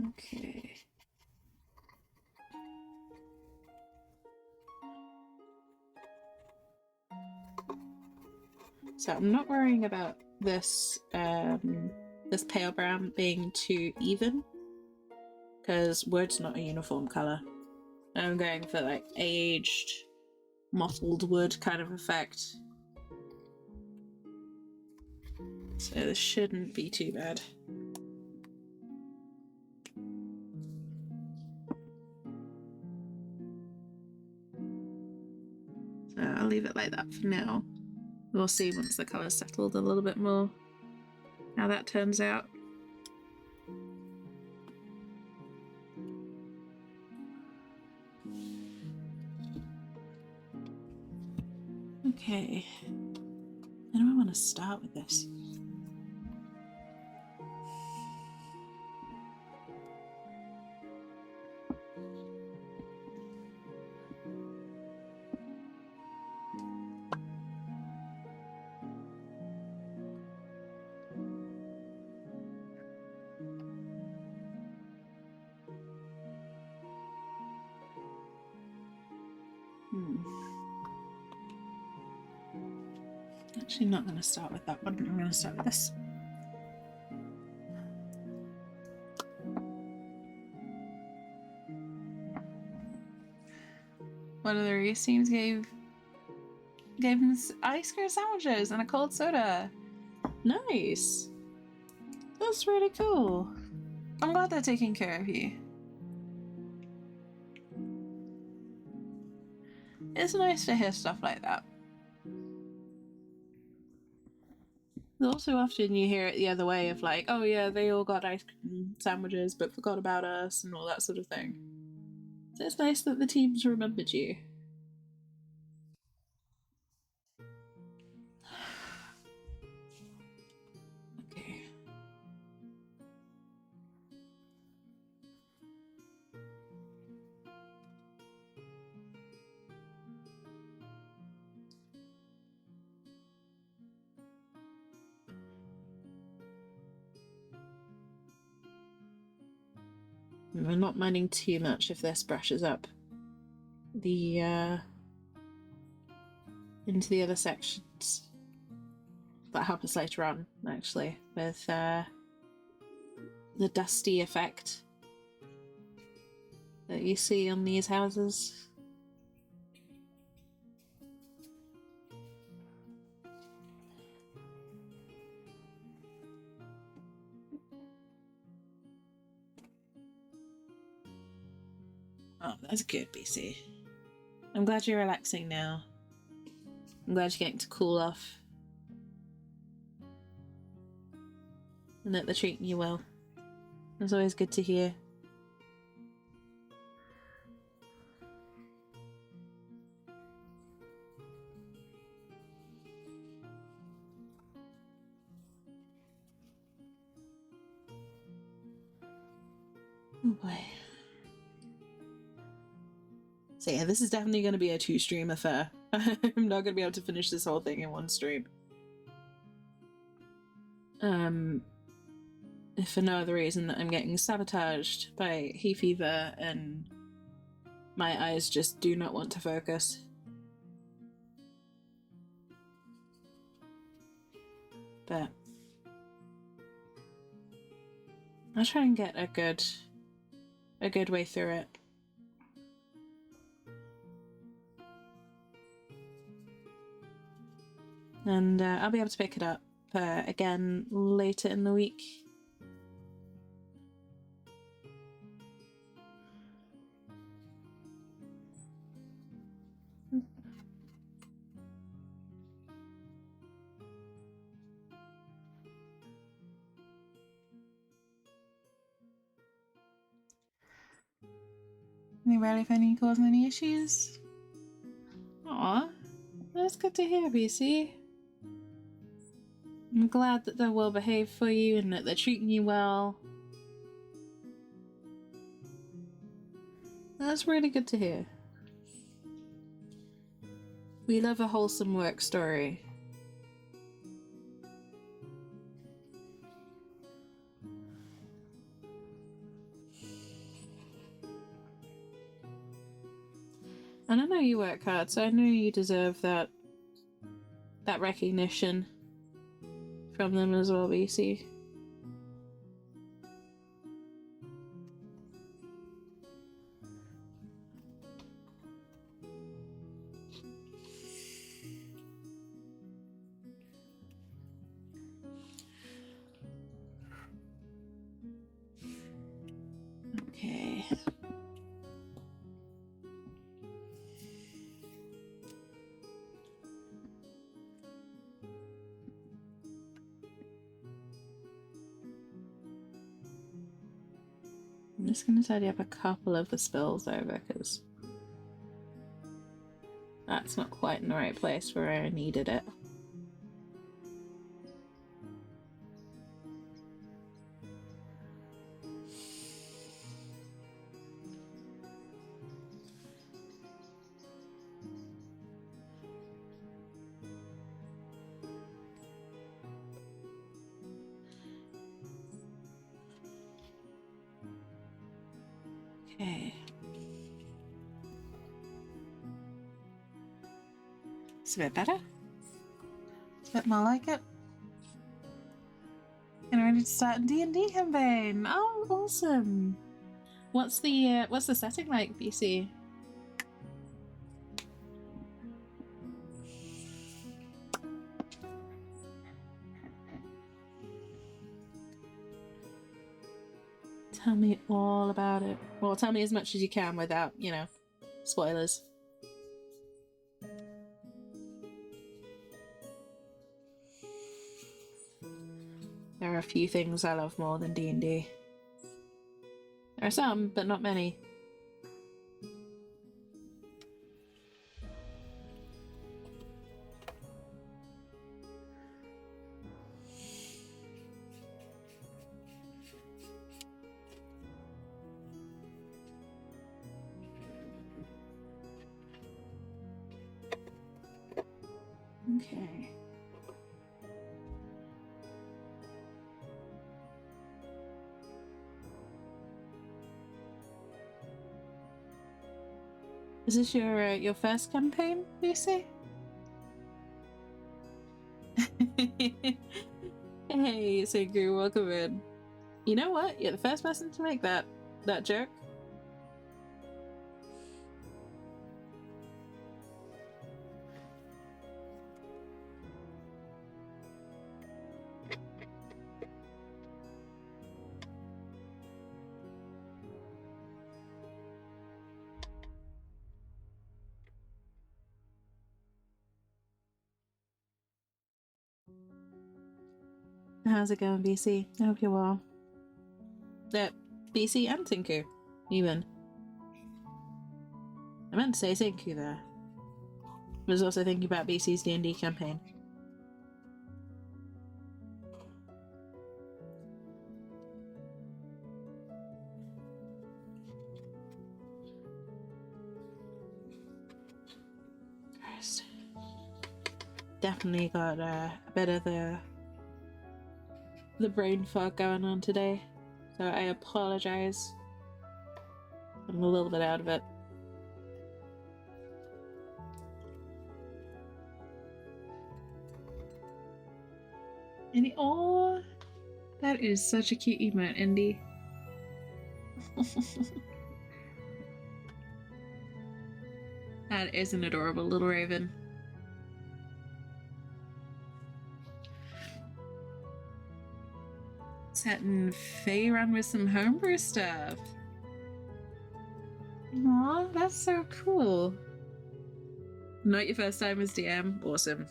Okay. So I'm not worrying about this this pale brown being too even, because wood's not a uniform colour. I'm going for like aged, mottled wood kind of effect. So this shouldn't be too bad. So I'll leave it like that for now. We'll see once the colour's settled a little bit more how that turns out. Okay. How do I want to start with this? Actually, not going to start with that one. I'm going to start with this. One of the race teams gave him ice cream sandwiches and a cold soda. Nice. That's really cool. I'm glad they're taking care of you. It's nice to hear stuff like that. Also, often you hear it the other way of like, oh yeah, they all got ice cream sandwiches but forgot about us and all that sort of thing. So it's nice that the teams remembered you. Okay. We're not minding too much if this brushes up the into the other sections that help us later on, actually, with the dusty effect that you see on these houses. Oh, that's good, BC. I'm glad you're relaxing now. I'm glad you're getting to cool off. And that they're treating you well. It's always good to hear. Oh boy. So yeah, this is definitely going to be a 2-stream affair. I'm not going to be able to finish this whole thing in 1 stream. If for no other reason that I'm getting sabotaged by hay fever and My eyes just do not want to focus. But I'll try and get a good way through it. And I'll be able to pick it up again later in the week. You barely finding you causing any issues? Aw, that's good to hear, BC. I'm glad that they're well behaved for you and that they're treating you well. That's really good to hear. We love a wholesome work story. And I know you work hard, so I know you deserve that recognition from them as well, BC. Okay. I'm just going to tidy up a couple of the spills over because that's not quite in the right place where I needed it. Okay. It's a bit better. It's a bit more like it. And ready to start a D&D campaign. Oh, awesome! What's the setting like, BC? Tell me all about it. Well, tell me as much as you can without, spoilers. There are a few things I love more than D&D. There are some, but not many. Okay. Is this your first campaign, Lucy? Hey, Sigru, welcome in. You know what? You're the first person to make that joke. How's it going, BC? I hope you're well. BC and Tinku, even. I meant to say Tinku there. I was also thinking about BC's D&D campaign. Christ. Definitely got a bit of the brain fog going on today, so I apologize. I'm a little bit out of it. And oh, that is such a cute emote, Indy. That is an adorable little raven. Setting Faye run with some homebrew stuff. Aw, that's so cool. Not your first time as DM. Awesome.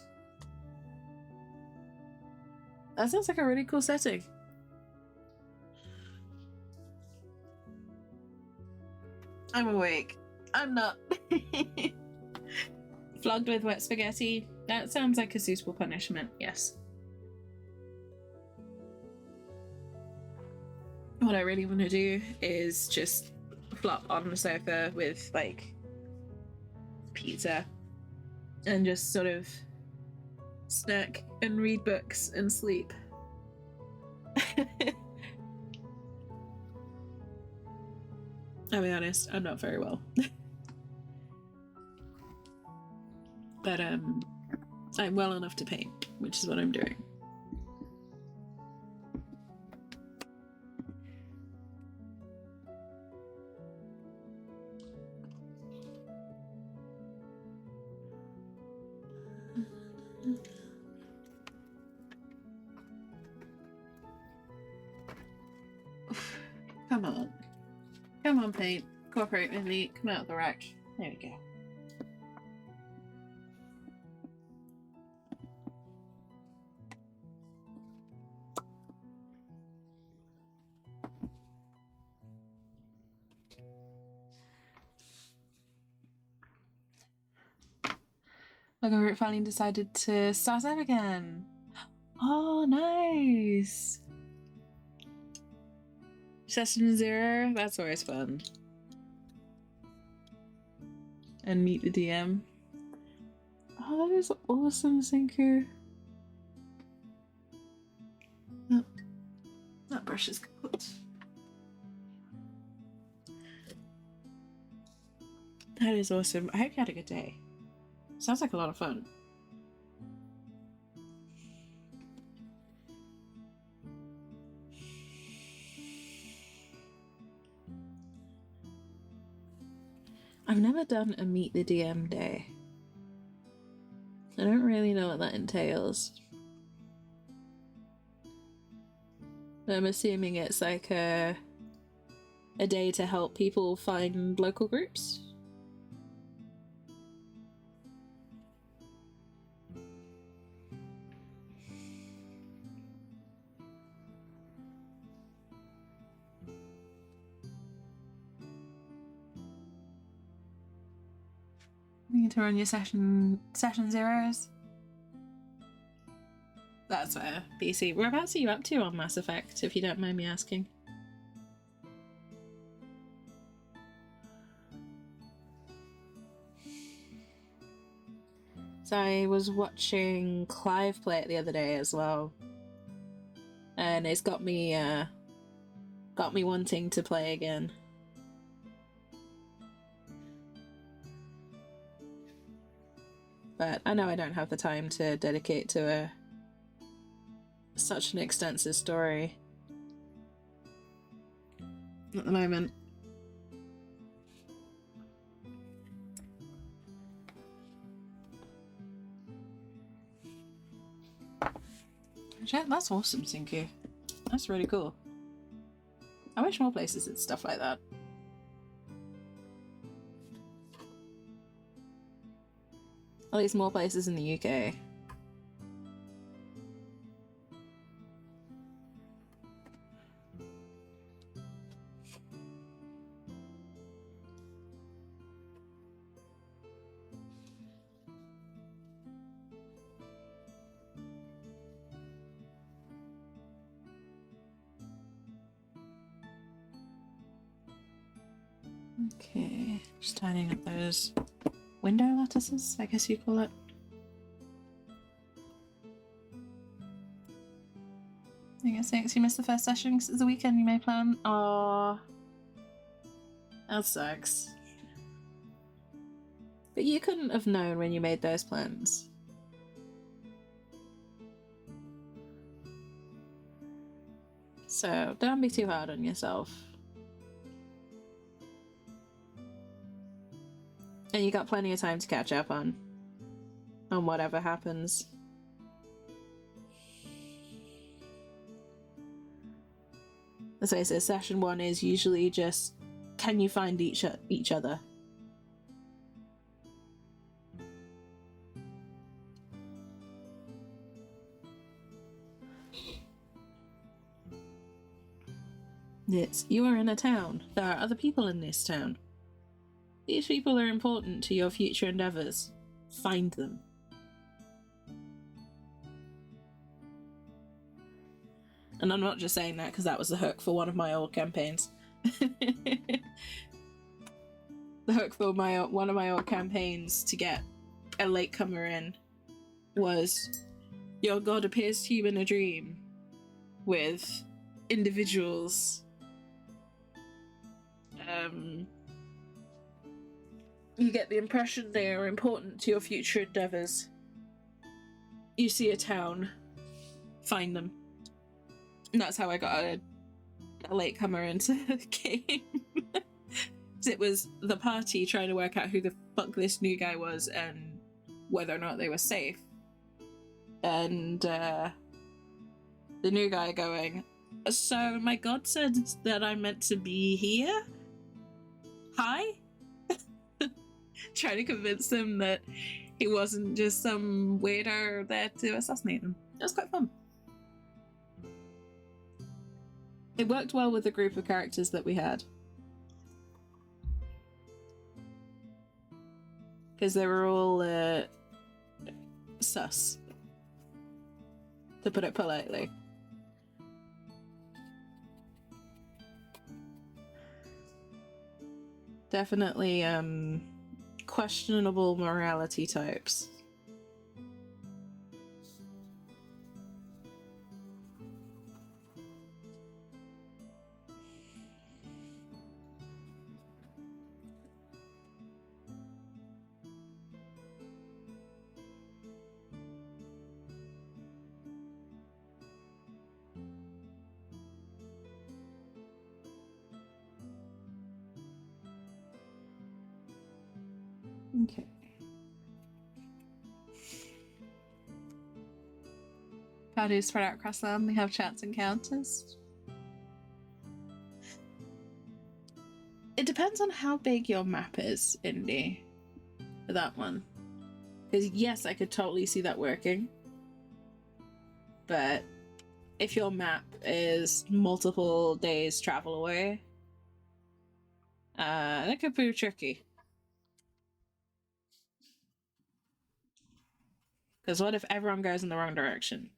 That sounds like a really cool setting. I'm awake. I'm not. Flogged with wet spaghetti. That sounds like a suitable punishment, yes. What I really want to do is just flop on the sofa with like pizza and just sort of snack and read books and sleep. I'll be honest, I'm not very well. But I'm well enough to paint, which is what I'm doing. Come on. Come on, paint. Cooperate with me. Come out of the rack. There we go. Look, we finally decided to start up again. Oh, nice. Session 0, that's always fun. And meet the DM. Oh, that is awesome, Sinku. Oh, that brush is kaput. That is awesome. I hope you had a good day. Sounds like a lot of fun. I've never done a meet the DM day. I don't really know what that entails. But I'm assuming it's like a day to help people find local groups. You need to run your session zeros. That's fair. BC, whereabouts are you up to on Mass Effect, if you don't mind me asking? So I was watching Clive play it the other day as well, and it's got me wanting to play again. But I know I don't have the time to dedicate to such an extensive story at the moment. That's awesome, Sinku. That's really cool. I wish more places did stuff like that. At least more places in the UK. Okay, just tidying up those window lattices, I guess you call it. I guess thanks, you missed the first session because it's a weekend you may plan. Aww. That sucks. But you couldn't have known when you made those plans. So don't be too hard on yourself. And you got plenty of time to catch up on whatever happens. As I say, session 1 is usually just, can you find each other? It's, you are in a town. There are other people in this town. These people are important to your future endeavors. Find them. And I'm not just saying that because that was the hook for one of my old campaigns. The hook for one of my old campaigns to get a latecomer in was, your god appears to you in a dream with individuals. You get the impression they are important to your future endeavors. You see a town, find them. And that's how I got a latecomer into the game. It was the party trying to work out who the fuck this new guy was and whether or not they were safe. And the new guy going, so my god said that I'm meant to be here? Hi? Trying to convince them that he wasn't just some weirdo there to assassinate them. It was quite fun. It worked well with the group of characters that we had. Because they were all sus, to put it politely. Definitely questionable morality types. Okay. Parties spread out across land, they have chance encounters. It depends on how big your map is, Indy, for that one. Because yes, I could totally see that working. But if your map is multiple days travel away, that could prove tricky. Because what if everyone goes in the wrong direction?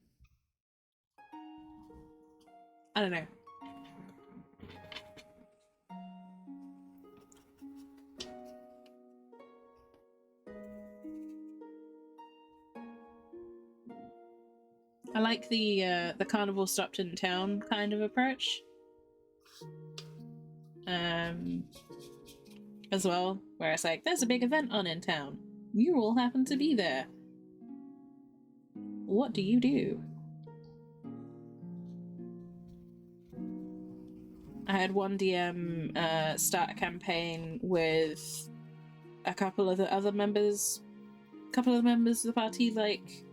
I don't know. I like the carnival stopped in town kind of approach. As well, where it's like, there's a big event on in town. You all happen to be there. What do you do? I had one DM start a campaign with a couple of the other members. A couple of the members of the party, like,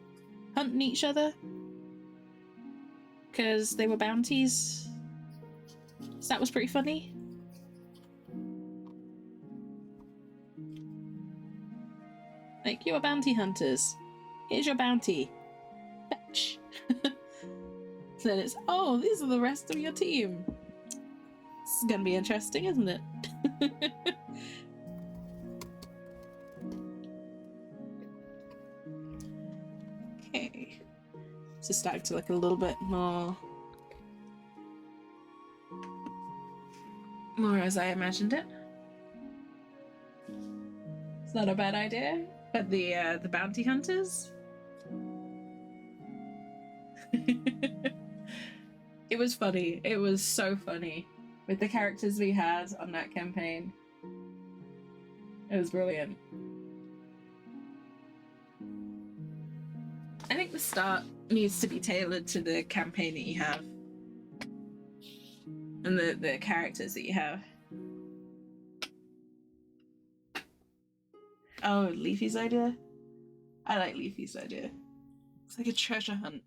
hunting each other. Because they were bounties. So that was pretty funny. Like, you are bounty hunters. Here's your bounty. Fetch. Then it's, oh, these are the rest of your team. This is gonna be interesting, isn't it? Okay. It's just starting to look a little bit more as I imagined it. It's not a bad idea. But the bounty hunters? It was funny. It was so funny. With the characters we had on that campaign. It was brilliant. I think the start needs to be tailored to the campaign that you have. and the characters that you have. Oh, Leafy's idea? I like Leafy's idea. It's like a treasure hunt.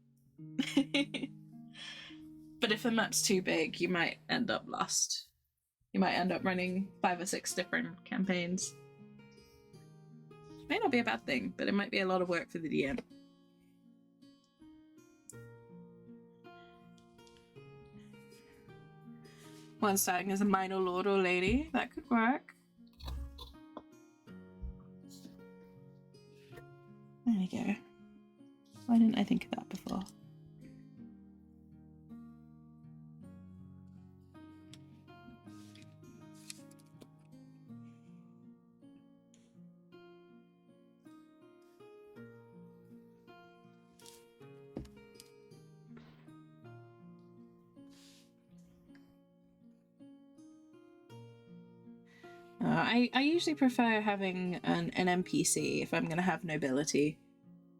But if the map's too big, you might end up lost. You might end up running 5 or 6 different campaigns. May not be a bad thing, but it might be a lot of work for the DM. One starting as a minor lord or lady, that could work. There we go. Why didn't I think of that before? I usually prefer having an NPC if I'm going to have nobility.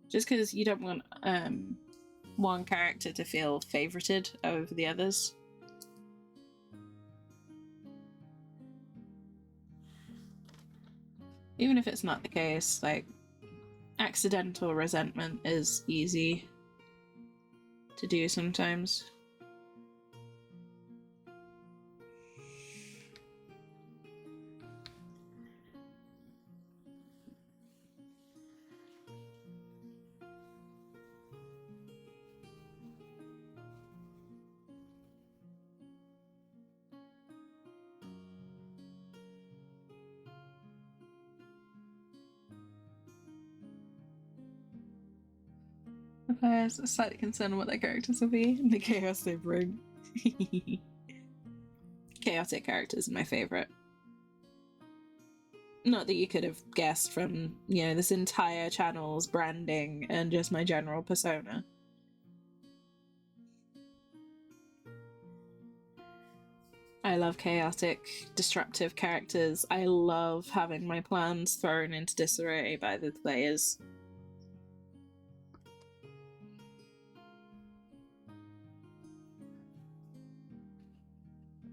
Just because you don't want one character to feel favorited over the others. Even if it's not the case, like, accidental resentment is easy to do sometimes. The players are slightly concerned what their characters will be and the chaos they bring. Chaotic characters are my favourite. Not that you could have guessed from, you know, this entire channel's branding and just my general persona. I love chaotic, disruptive characters. I love having my plans thrown into disarray by the players.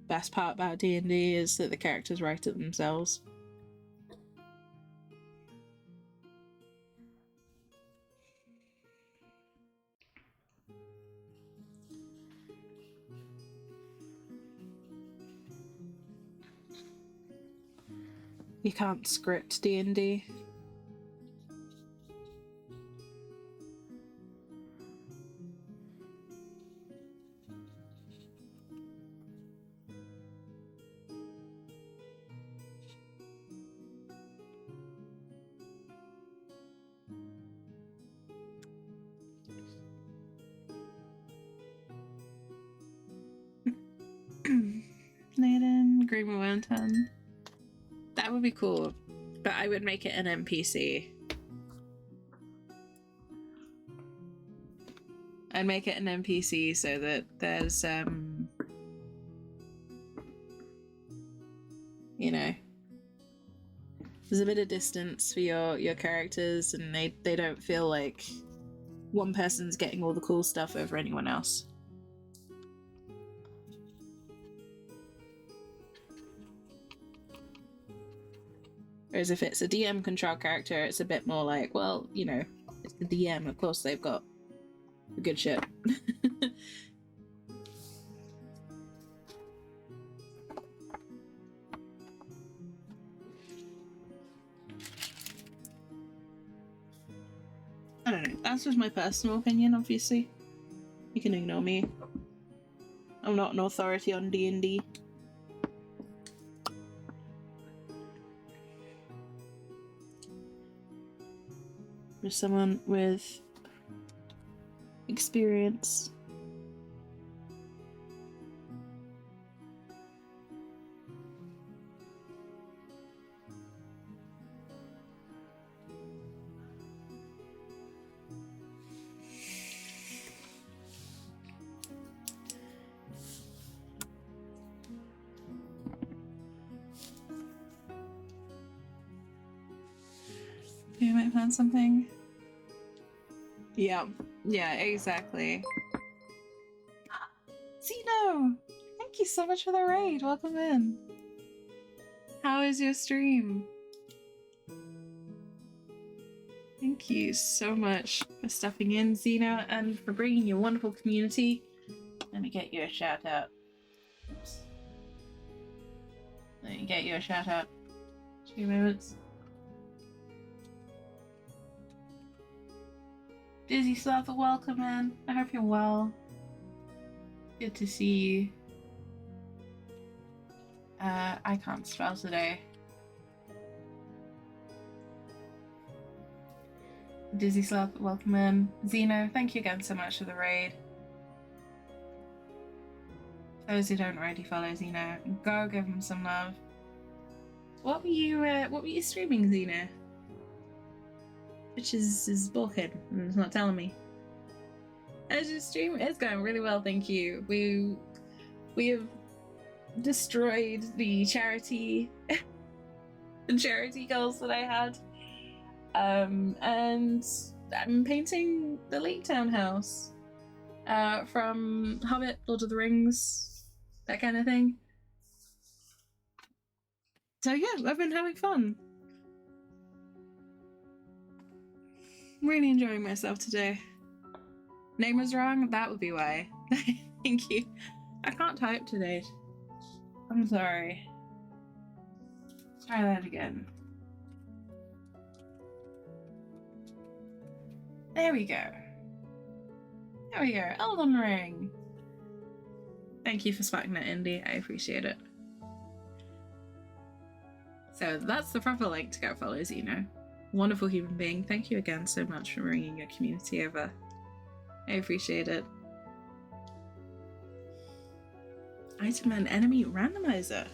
Best part about D&D is that the characters write it themselves. You can't script D&D. Naden, Green Lantern. That would be cool, but I would make it an NPC. I'd make it an NPC so that there's, you know, there's a bit of distance for your characters, and they don't feel like one person's getting all the cool stuff over anyone else. Whereas if it's a DM control character, it's a bit more like, well, you know, it's the DM, of course they've got the good shit. I don't know, that's just my personal opinion, obviously. You can ignore me. I'm not an authority on D&D. Just someone with experience. You might plan something. Yeah, exactly. Zeno! Thank Thank you so much for the raid. Welcome in. How is your stream? Thank you so much for stepping in, Xena, and for bringing your wonderful community. Let me get you a shout out. Oops. Let me get you a shout out. 2 moments. Dizzy Sloth, welcome in. I hope you're well. Good to see you. I can't spell today. Dizzy Sloth, welcome in. Xeno, thank you again so much for the raid. For those who don't already follow Xeno, go give him some love. What were you streaming, Xeno? Which is bullshit, and it's not telling me. As your stream, it's going really well, thank you. We have destroyed the charity goals that I had. And I'm painting the Lake Town house from Hobbit, Lord of the Rings, that kind of thing. So yeah, I've been having fun. I'm really enjoying myself today. Name was wrong? That would be why. Thank you. I can't type today. I'm sorry. Try that again. There we go. There we go. Elden Ring. Thank you for sparking that, Indy. I appreciate it. So that's the proper link to go follow Xeno. Wonderful human being. Thank you again so much for bringing your community over. I appreciate it. Item and enemy randomizer.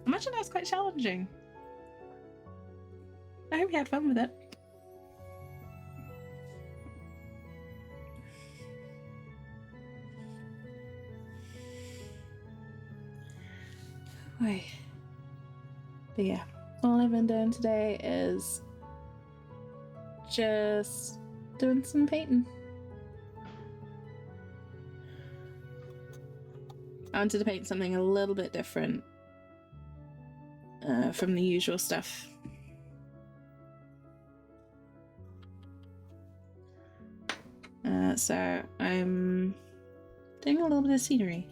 Imagine that's quite challenging. I hope you had fun with it. Wait. But yeah, all I've been doing today is just doing some painting. I wanted to paint something a little bit different from the usual stuff. So I'm doing a little bit of scenery.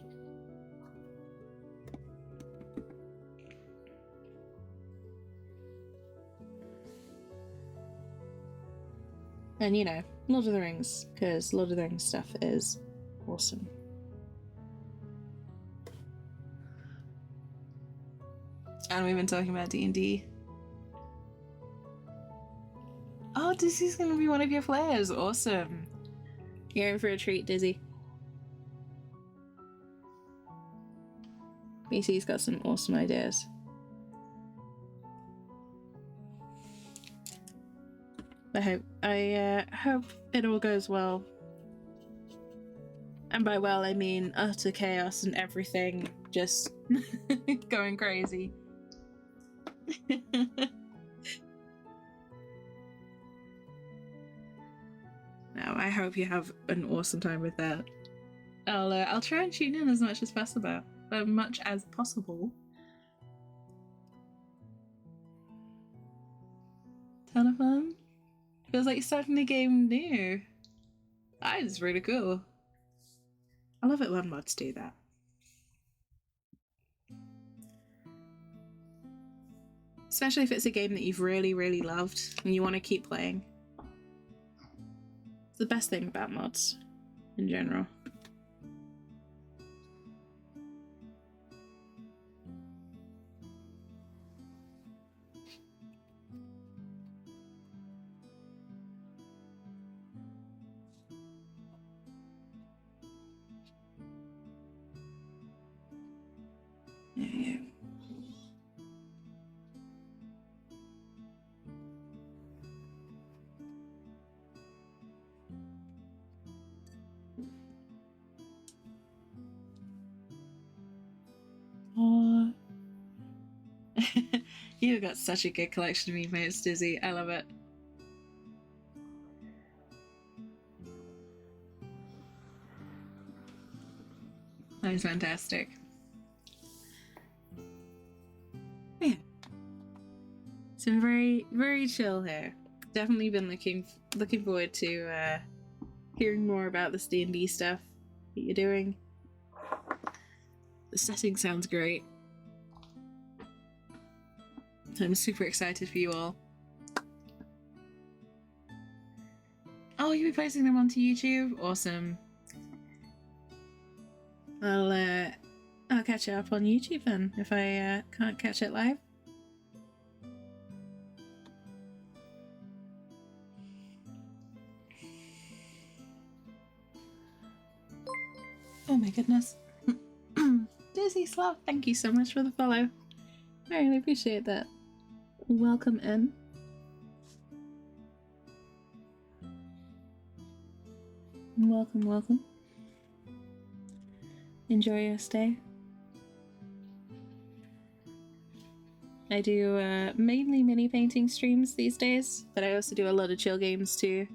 And you know, Lord of the Rings, because Lord of the Rings stuff is awesome. And we've been talking about D&D. Oh, Dizzy's gonna be one of your players. Awesome. You're in for a treat, Dizzy. BC's got some awesome ideas. I hope it all goes well. And by well, I mean utter chaos and everything just going crazy. No, I hope you have an awesome time with that. I'll try and tune in as much as possible. Ton of fun. Feels like you're starting the game new. That is really cool. I love it when mods do that. Especially if it's a game that you've really, really loved and you want to keep playing. It's the best thing about mods in general. There you go. Oh. You've got such a good collection of emotes, Dizzy. I love it. Sounds fantastic. Yeah. It's been very, very chill here. Definitely been looking forward to hearing more about this D&D stuff that you're doing. The setting sounds great. I'm super excited for you all. Oh, you'll be posting them onto YouTube? Awesome. I'll catch it up on YouTube then, if I can't catch it live. Oh my goodness. Dizzy Sloth, thank you so much for the follow. I really appreciate that. Welcome in. Welcome, welcome. Enjoy your stay. I do mainly mini painting streams these days, but I also do a lot of chill games too.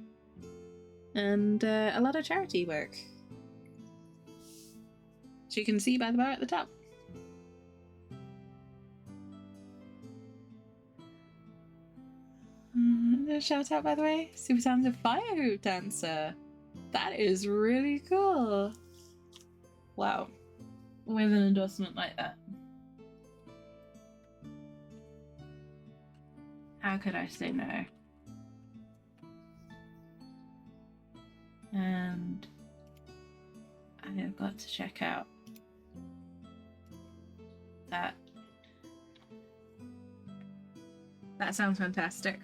And a lot of charity work. Which you can see by the bar at the top. Shout out, by the way, super talented fire hoop dancer. That is really cool. Wow. With an endorsement like that. How could I say no? And I have got to check out that. That sounds fantastic.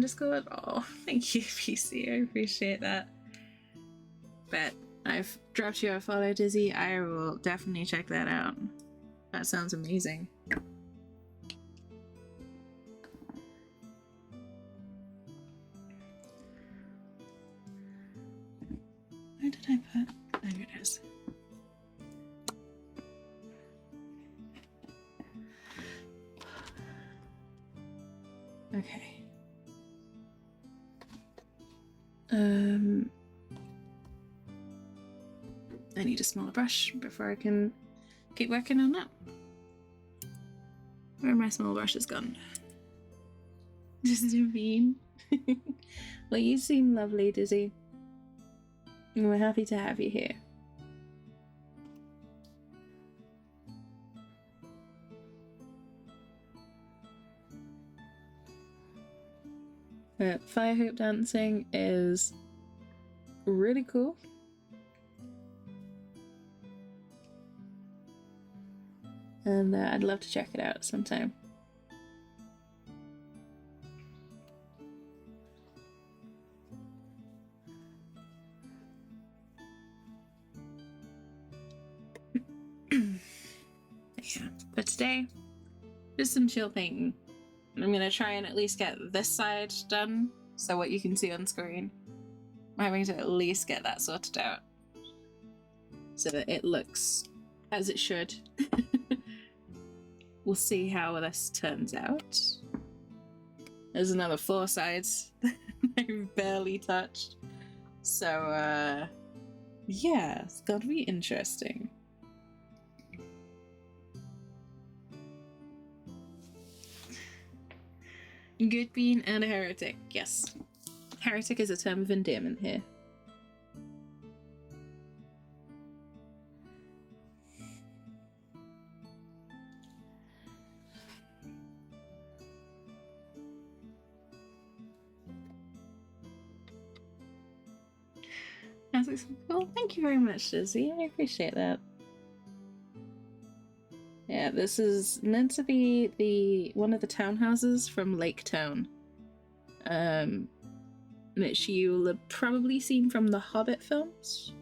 Discord. Oh, thank you, PC. I appreciate that. But I've dropped you a follow, Dizzy. I will definitely check that out. That sounds amazing. Where did I put? There it is. Okay. I need a smaller brush before I can keep working on that. Where my small brush has gone? Just so mean. Well, you seem lovely, Dizzy. And we're happy to have you here. Fire hoop dancing is really cool. And I'd love to check it out sometime. Yeah, but today, just some chill painting. I'm gonna try and at least get this side done, so what you can see on screen. I'm having to at least get that sorted out, so that it looks as it should. We'll see how this turns out. There's another 4 sides that I've barely touched. So, yeah, it's gonna be interesting. Good bean and a heretic, yes. Heretic is a term of endearment here. Well, thank you very much, Lizzie. I appreciate that. Yeah, this is meant to be one of the townhouses from Lake Town. Which you'll have probably seen from the Hobbit films.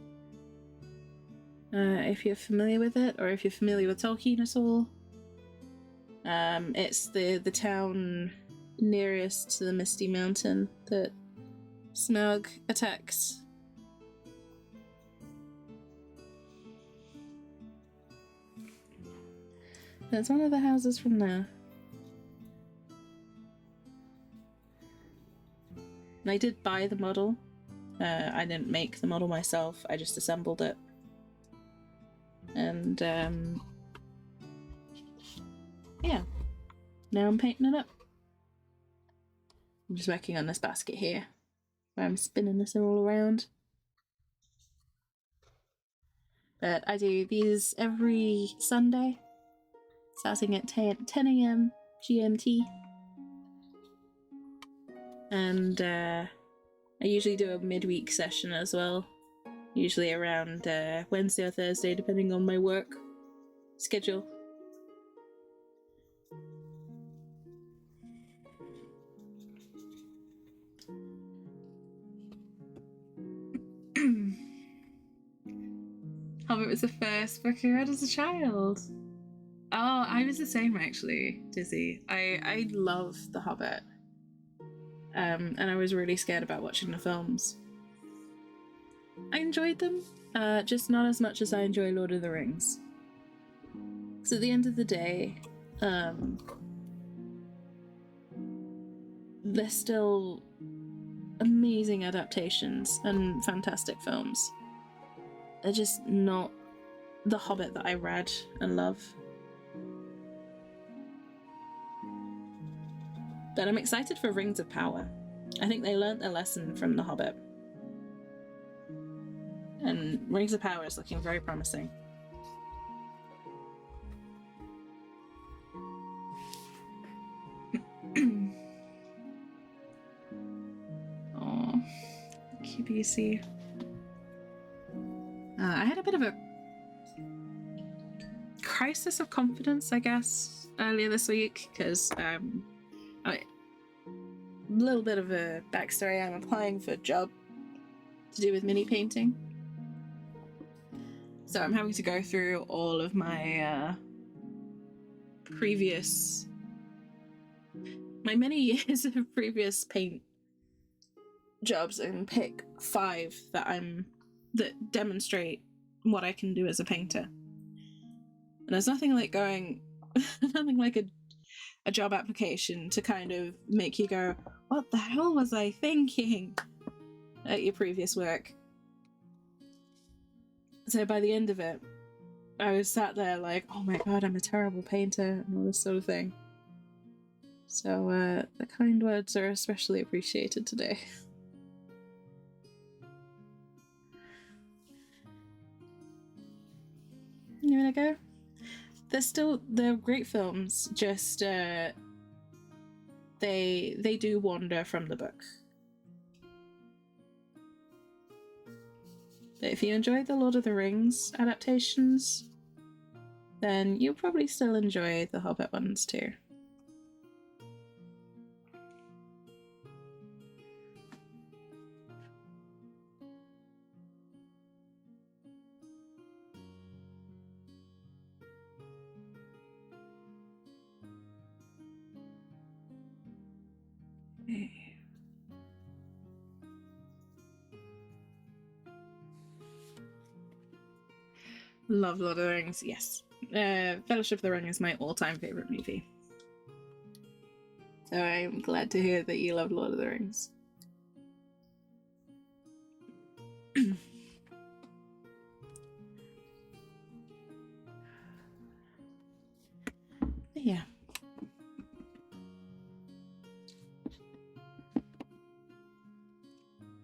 If you're familiar with it, or if you're familiar with Tolkien at all. It's the town nearest to the Misty Mountain that Smaug attacks. That's one of the houses from there. I did buy the model. I didn't make the model myself, I just assembled it. And yeah, now I'm painting it up. I'm just working on this basket here, where I'm spinning this all around. But I do these every Sunday, starting at 10 a.m. GMT. And I usually do a midweek session as well, usually around Wednesday or Thursday, depending on my work schedule. Hobbit was the first book I read as a child. Oh, I was the same actually, Dizzy. I love The Hobbit. And I was really scared about watching the films. I enjoyed them, just not as much as I enjoy Lord of the Rings. So at the end of the day, they're still amazing adaptations and fantastic films. They're just not the Hobbit that I read and love. But I'm excited for Rings of Power. I think they learnt their lesson from The Hobbit. And Rings of Power is looking very promising. Oh, QBC. I had a bit of a crisis of confidence, I guess, earlier this week, because a little bit of a backstory. I'm applying for a job to do with mini painting, so I'm having to go through all of my my many years of previous paint jobs and pick 5 that demonstrate what I can do as a painter. And there's nothing like nothing like a job application to kind of make you go, what the hell was I thinking at your previous work? So by the end of it, I was sat there like, oh my god, I'm a terrible painter and all this sort of thing. So the kind words are especially appreciated today. You wanna go? They're great films, just they do wander from the book. But if you enjoyed the Lord of the Rings adaptations, then you'll probably still enjoy the Hobbit ones too. Love Lord of the Rings, yes. Fellowship of the Ring is my all-time favourite movie. So I'm glad to hear that you love Lord of the Rings. Yeah.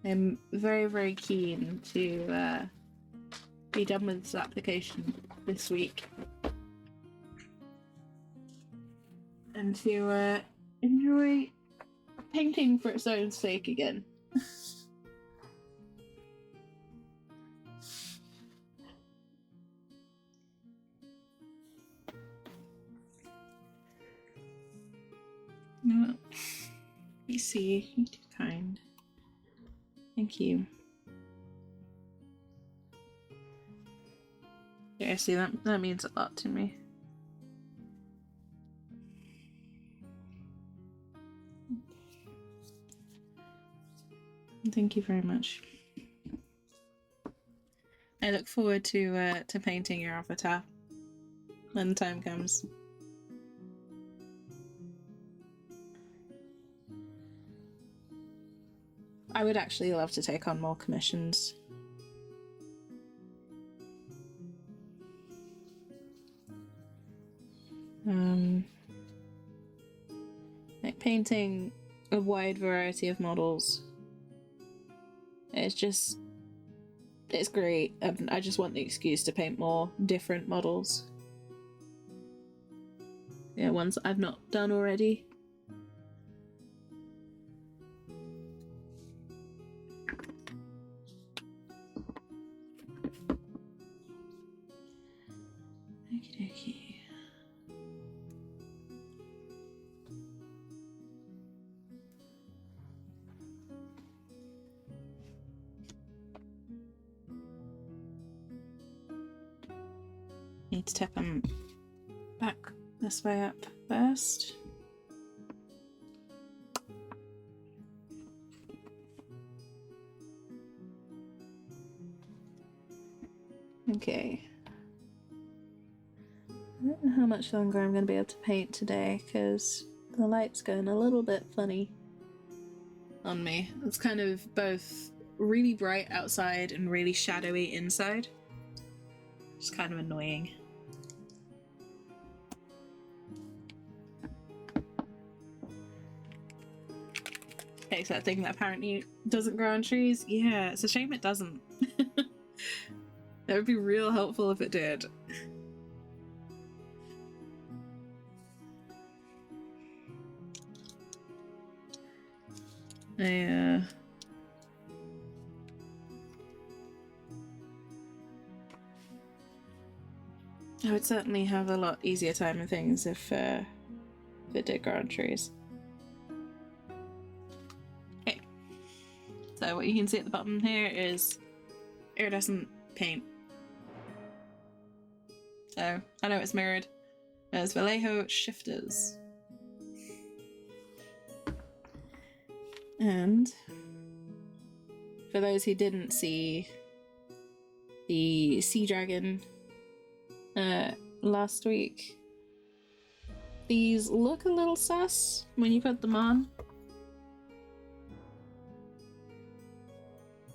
I'm very, very keen to be done with this application this week. And to enjoy painting for its own sake again. No, you see, you're too kind. Thank you. Yeah, see, that means a lot to me. Thank you very much. I look forward to painting your avatar when the time comes. I would actually love to take on more commissions. Like painting a wide variety of models. It's great. I just want the excuse to paint more different models. Yeah, ones I've not done already. Okie dokie. Need to tip them back this way up first. Okay. I don't know how much longer I'm going to be able to paint today because the light's going a little bit funny on me. It's kind of both really bright outside and really shadowy inside. It's kind of annoying. Takes that thing that apparently doesn't grow on trees. Yeah, it's a shame it doesn't. That would be real helpful if it did. I would certainly have a lot easier time with things if it did grow on trees. Okay. So what you can see at the bottom here is iridescent paint. So I know it's mirrored. There's Vallejo shifters. And for those who didn't see the sea dragon last week, these look a little sus when you put them on,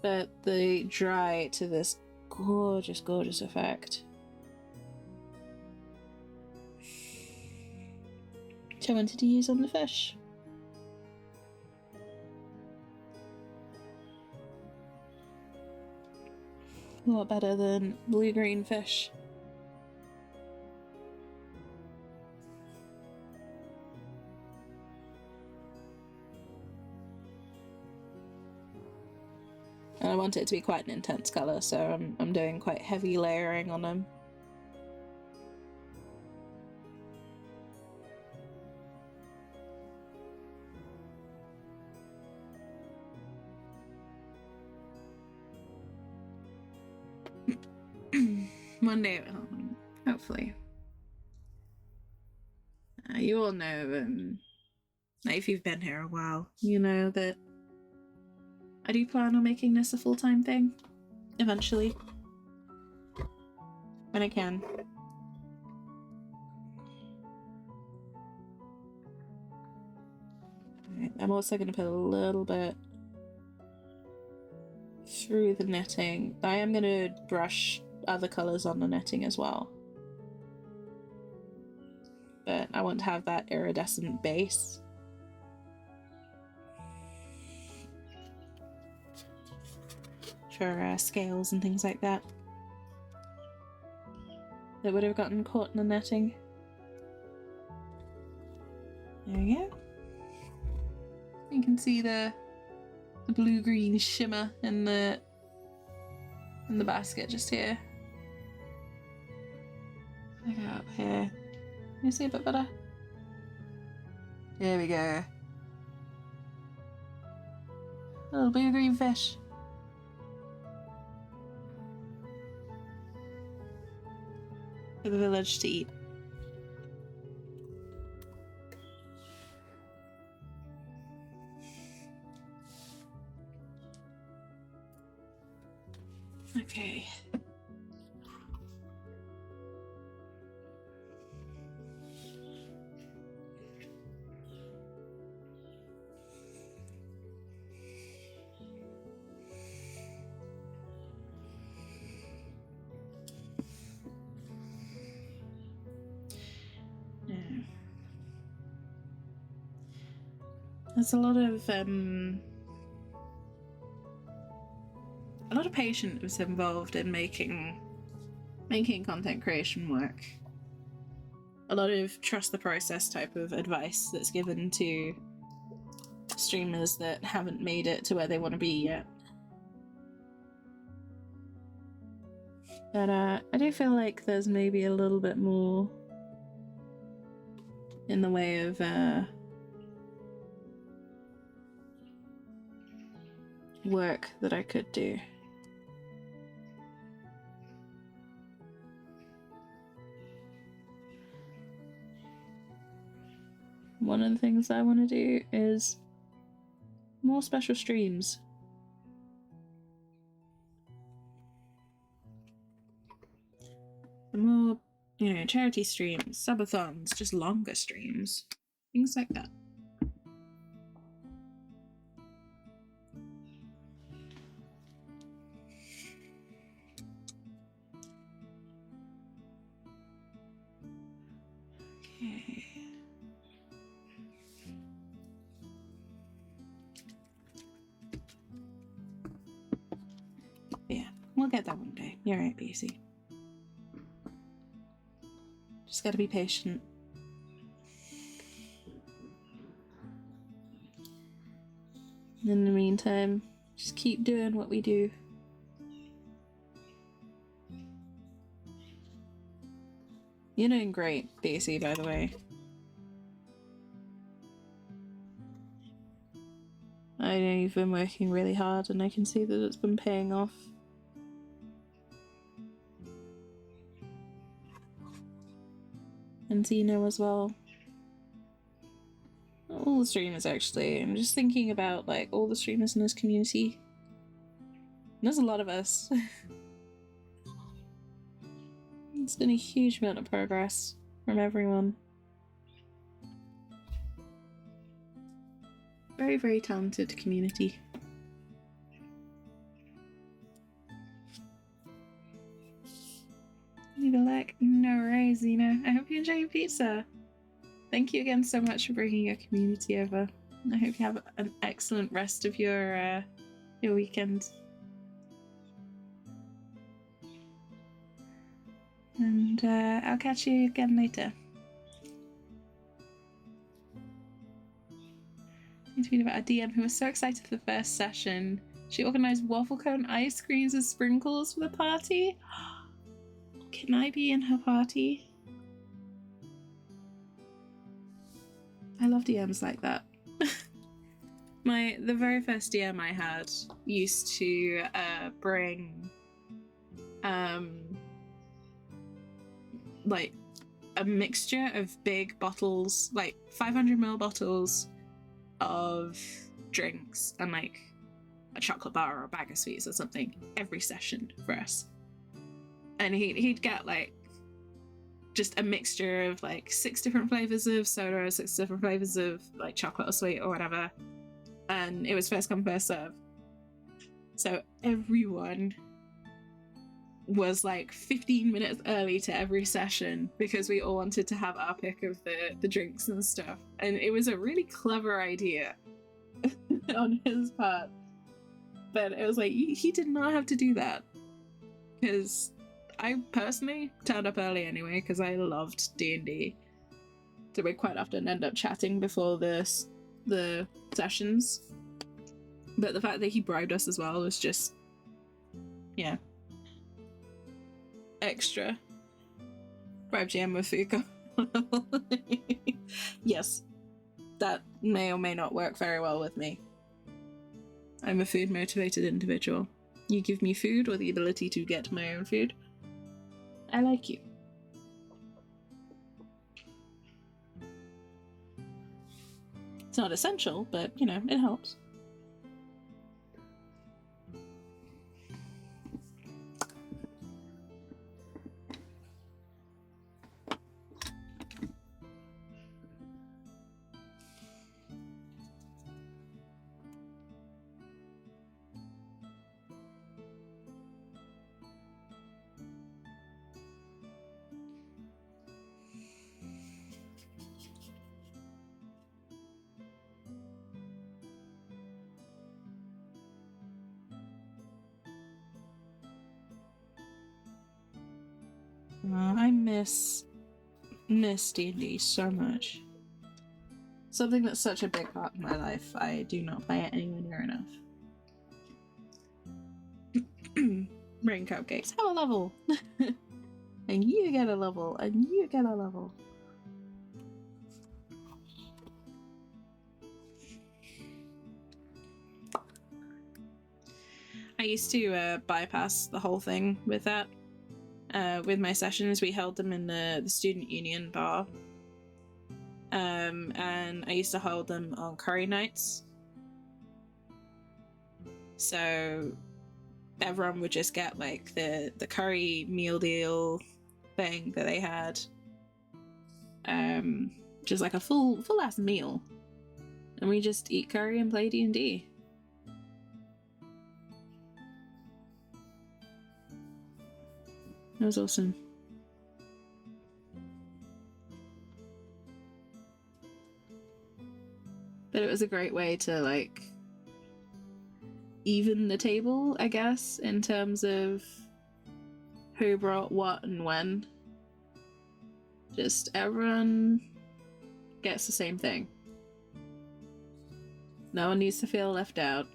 but they dry to this gorgeous, gorgeous effect. Which I wanted to use on the fish. A lot better than blue-green fish. And I want it to be quite an intense colour, so I'm doing quite heavy layering on them. One day it will happen, hopefully. You all know, if you've been here a while, you know that I do plan on making this a full-time thing, eventually, when I can. Right, I'm also going to put a little bit through the netting. I am going to brush other colours on the netting as well. But I want to have that iridescent base. For scales and things like that. That would have gotten caught in the netting. There we go. You can see the blue-green shimmer in the basket just here. Look up here. Can you see a bit better? There we go. Little blue-green fish. For the village to eat. Okay. there's a lot of patience involved in making content creation work. A lot of trust the process type of advice that's given to streamers that haven't made it to where they want to be yet. But I do feel like there's maybe a little bit more in the way of work that I could do. One of the things I want to do is more special streams. More, charity streams, subathons, just longer streams, things like that. Okay. Yeah, we'll get that one day. You're right, BC. Just gotta be patient. In the meantime, just keep doing what we do. You're doing great, BC, by the way. I know you've been working really hard, and I can see that it's been paying off. And Zeno as well. All the streamers, actually. I'm just thinking about, like, all the streamers in this community. There's a lot of us. It's been a huge amount of progress from everyone. Very, very talented community. Good luck. No worries, Zena. I hope you enjoy your pizza. Thank you again so much for bringing your community over. I hope you have an excellent rest of your weekend. And I'll catch you again later. I tweeted about a DM who was so excited for the first session. She organised waffle cone ice creams with sprinkles for the party. Can I be in her party? I love DMs like that. The very first DM I had used to bring like a mixture of big bottles, like 500ml bottles of drinks and like a chocolate bar or a bag of sweets or something every session for us. And he'd get like just a mixture of like 6 different flavors of soda, 6 different flavors of like chocolate or sweet or whatever. And it was first come, first serve. So everyone was like 15 minutes early to every session because we all wanted to have our pick of the drinks and stuff. And it was a really clever idea on his part. But it was like, he did not have to do that. Because I personally turned up early anyway because I loved D&D. So we quite often end up chatting before the sessions. But the fact that he bribed us as well was just, yeah, extra. Bribe GM with food. Yes, that may or may not work very well with me. I'm a food motivated individual. You give me food or the ability to get my own food, I like you. It's not essential, but it helps. I miss D&D so much. Something that's such a big part of my life. I do not play it anywhere near enough. Rain cupcakes, have a level! And you get a level, and you get a level. I used to bypass the whole thing with that. With my sessions, we held them in the student union bar. And I used to hold them on curry nights. So everyone would just get like the curry meal deal thing that they had. Just like a full ass meal. And we just eat curry and play D&D. It was awesome. But it was a great way to like even the table, I guess, in terms of who brought what and when. Just everyone gets the same thing. No one needs to feel left out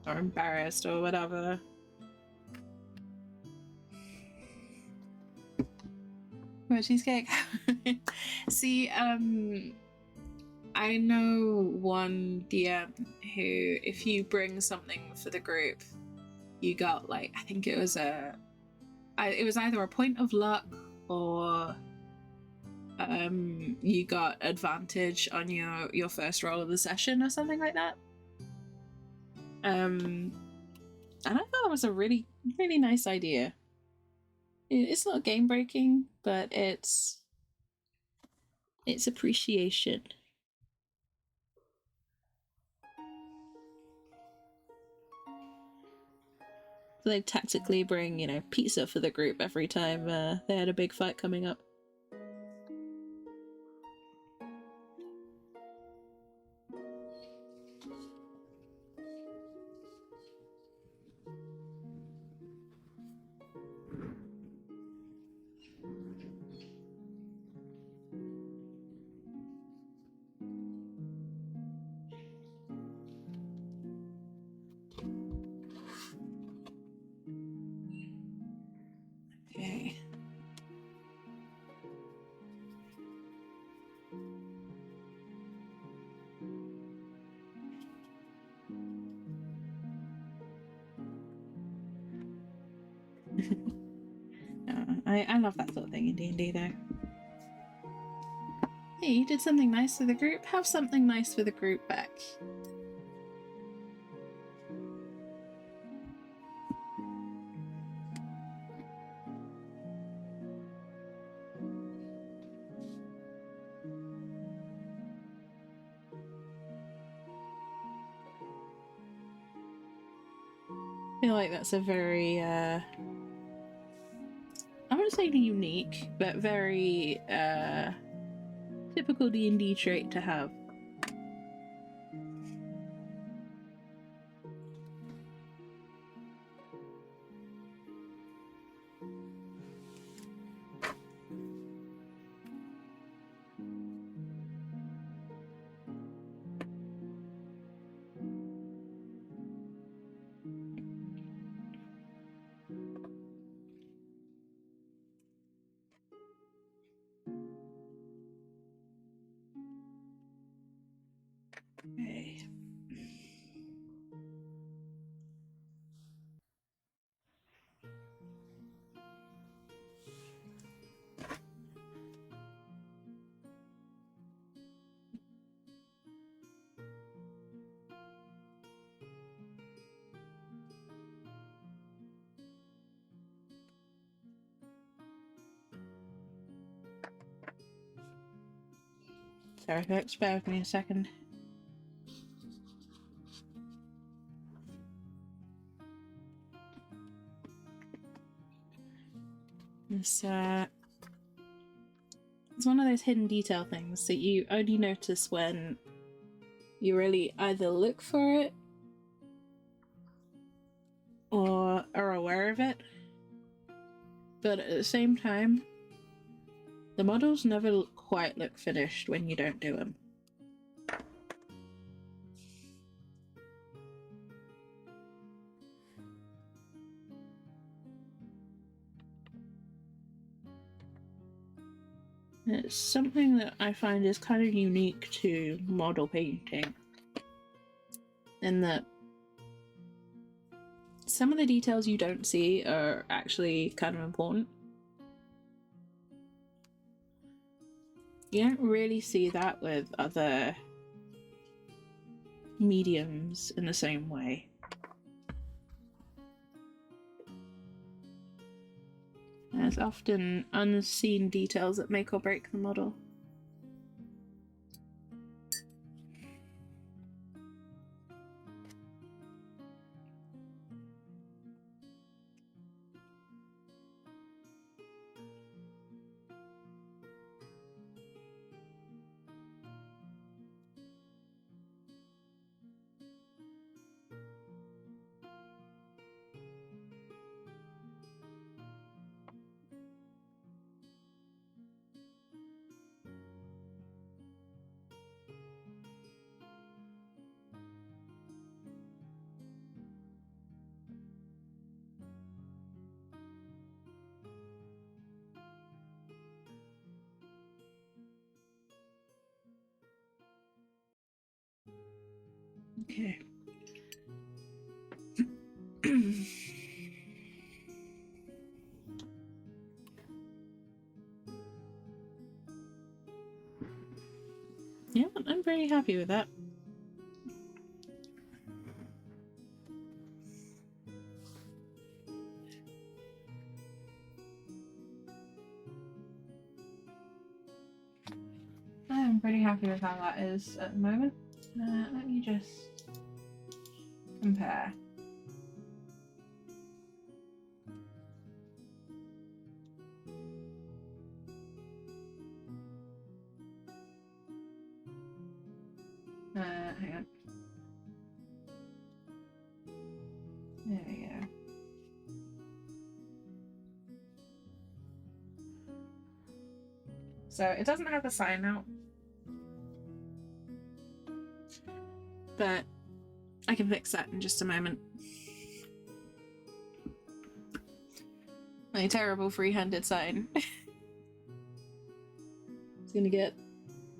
or embarrassed or whatever. What cheesecake? See, I know one DM who, if you bring something for the group, you got like, I think it was it was either a point of luck or you got advantage on your first roll of the session or something like that. And I thought that was a really, really nice idea. It's not game breaking, but it's appreciation. So they tactically bring, pizza for the group every time they had a big fight coming up. Okay. I love that sort of thing in D&D though. Hey, you did something nice for the group? Have something nice for the group back. I feel like that's a very, I wouldn't say unique, but very, typical D&D trait to have. Okay. Sorry folks, bear with me a second. It's one of those hidden detail things that you only notice when you really either look for it or are aware of it. But at the same time, the models never quite look finished when you don't do them. It's something that I find is kind of unique to model painting, in that some of the details you don't see are actually kind of important. You don't really see that with other mediums in the same way. There's often unseen details that make or break the model. Okay. Yeah, I'm pretty happy with that. I'm pretty happy with how that is at the moment. Let me just compare. Hang on. There we go. So it doesn't have the sign out, but I can fix that in just a moment. My terrible free-handed sign. It's gonna get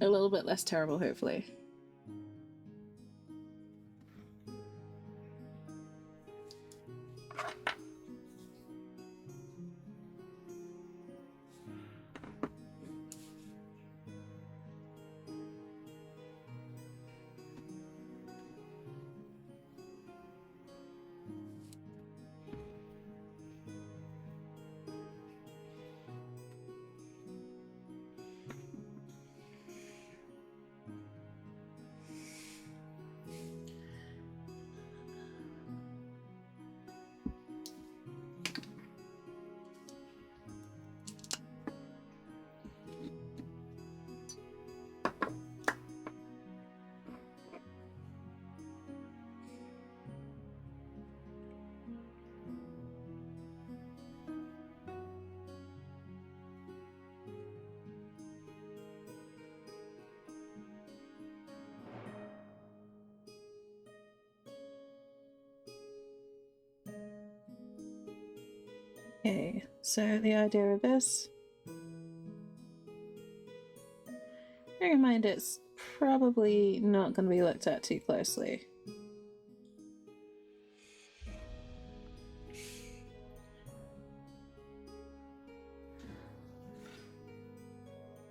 a little bit less terrible, hopefully. Okay, so the idea of this, bear in mind it's probably not going to be looked at too closely.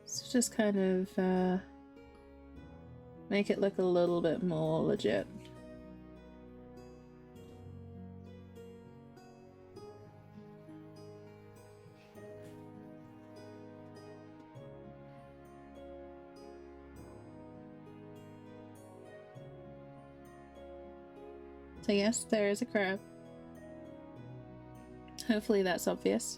So just kind of make it look a little bit more legit. So yes, there is a crab. Hopefully that's obvious.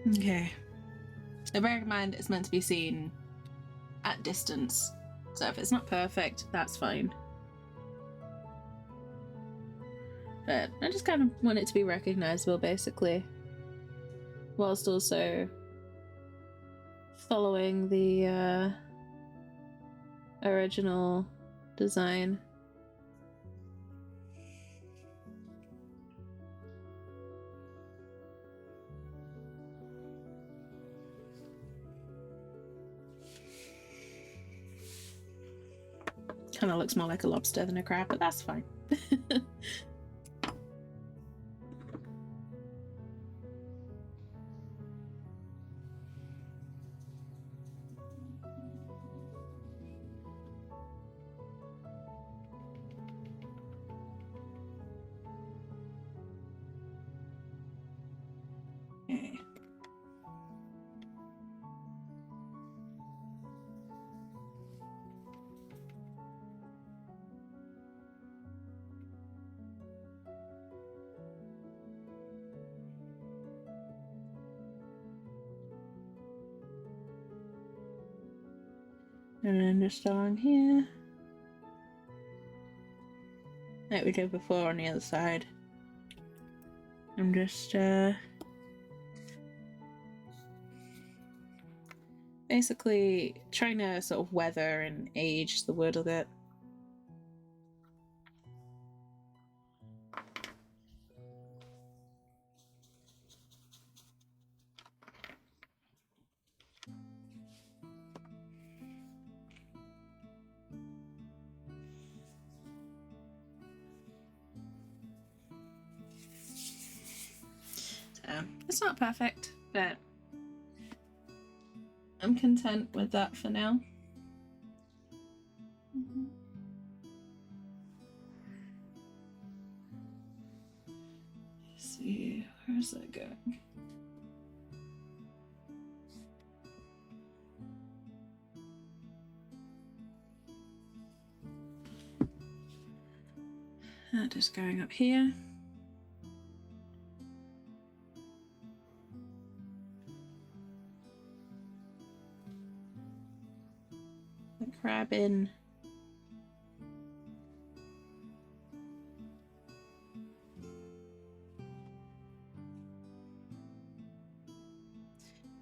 Okay. So bear in mind it's meant to be seen at distance. So if it's not perfect, that's fine. But I just kind of want it to be recognizable, basically. Whilst also following the original design. Kind of looks more like a lobster than a crab, but that's fine. Okay. And then just along here. Like we did before on the other side. I'm just basically trying to sort of weather and age the wood a bit. It's not perfect, but I'm content with that for now. Let's see, where's that going? That is going up here. The crab in.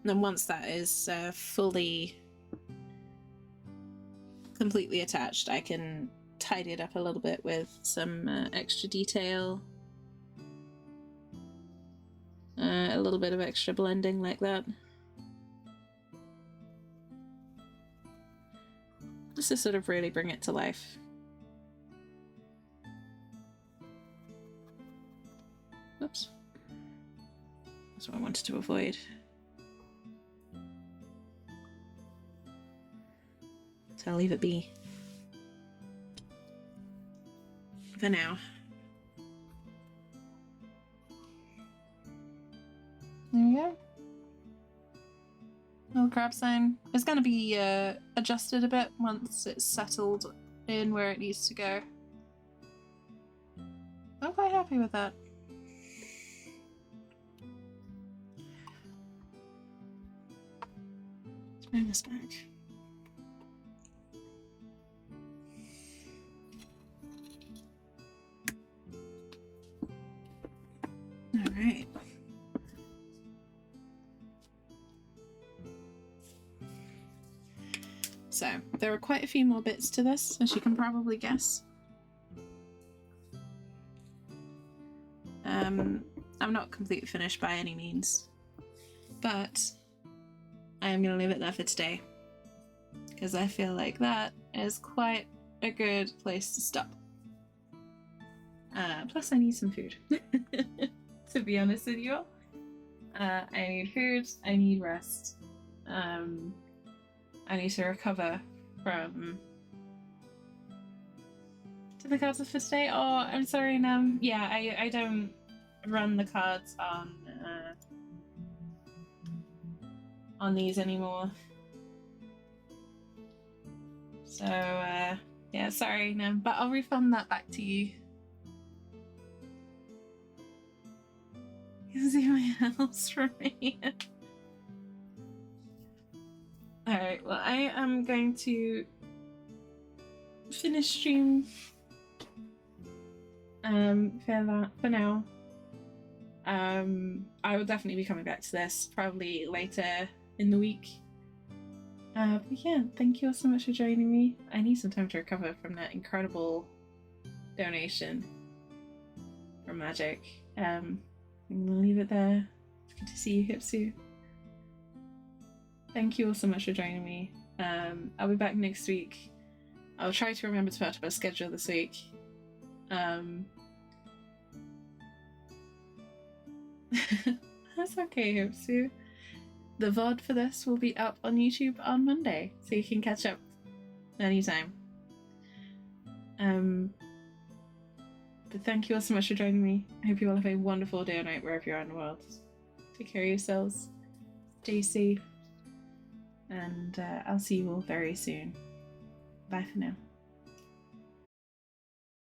And then once that is fully, completely attached, I can tidy it up a little bit with some extra detail. A little bit of extra blending like that. Just to sort of really bring it to life. Oops. That's what I wanted to avoid. So I'll leave it be. For now. There we go. Little crab sign. It's going to be adjusted a bit once it's settled in where it needs to go. I'm quite happy with that. Let's bring this back. All right. So, there are quite a few more bits to this, as you can probably guess. I'm not completely finished by any means, but I am going to leave it there for today, because I feel like that is quite a good place to stop. Plus I need some food, to be honest with you all. I need food, I need rest. I need to recover from the cards for today. Oh, I'm sorry, no. Yeah, I don't run the cards on these anymore. So, yeah, sorry, no. But I'll refund that back to you. You can see my house from here. Right, well, I am going to finish stream for now. I will definitely be coming back to this probably later in the week. But yeah, thank you all so much for joining me. I need some time to recover from that incredible donation from Magic. I'm gonna leave it there. It's good to see you, Hipsu. Thank you all so much for joining me. I'll be back next week. I'll try to remember to put up a schedule this week. That's okay, Hipsu. The VOD for this will be up on YouTube on Monday, so you can catch up anytime. But thank you all so much for joining me. I hope you all have a wonderful day or night wherever you are in the world. Take care of yourselves. Stay safe. And I'll see you all very soon. Bye for now.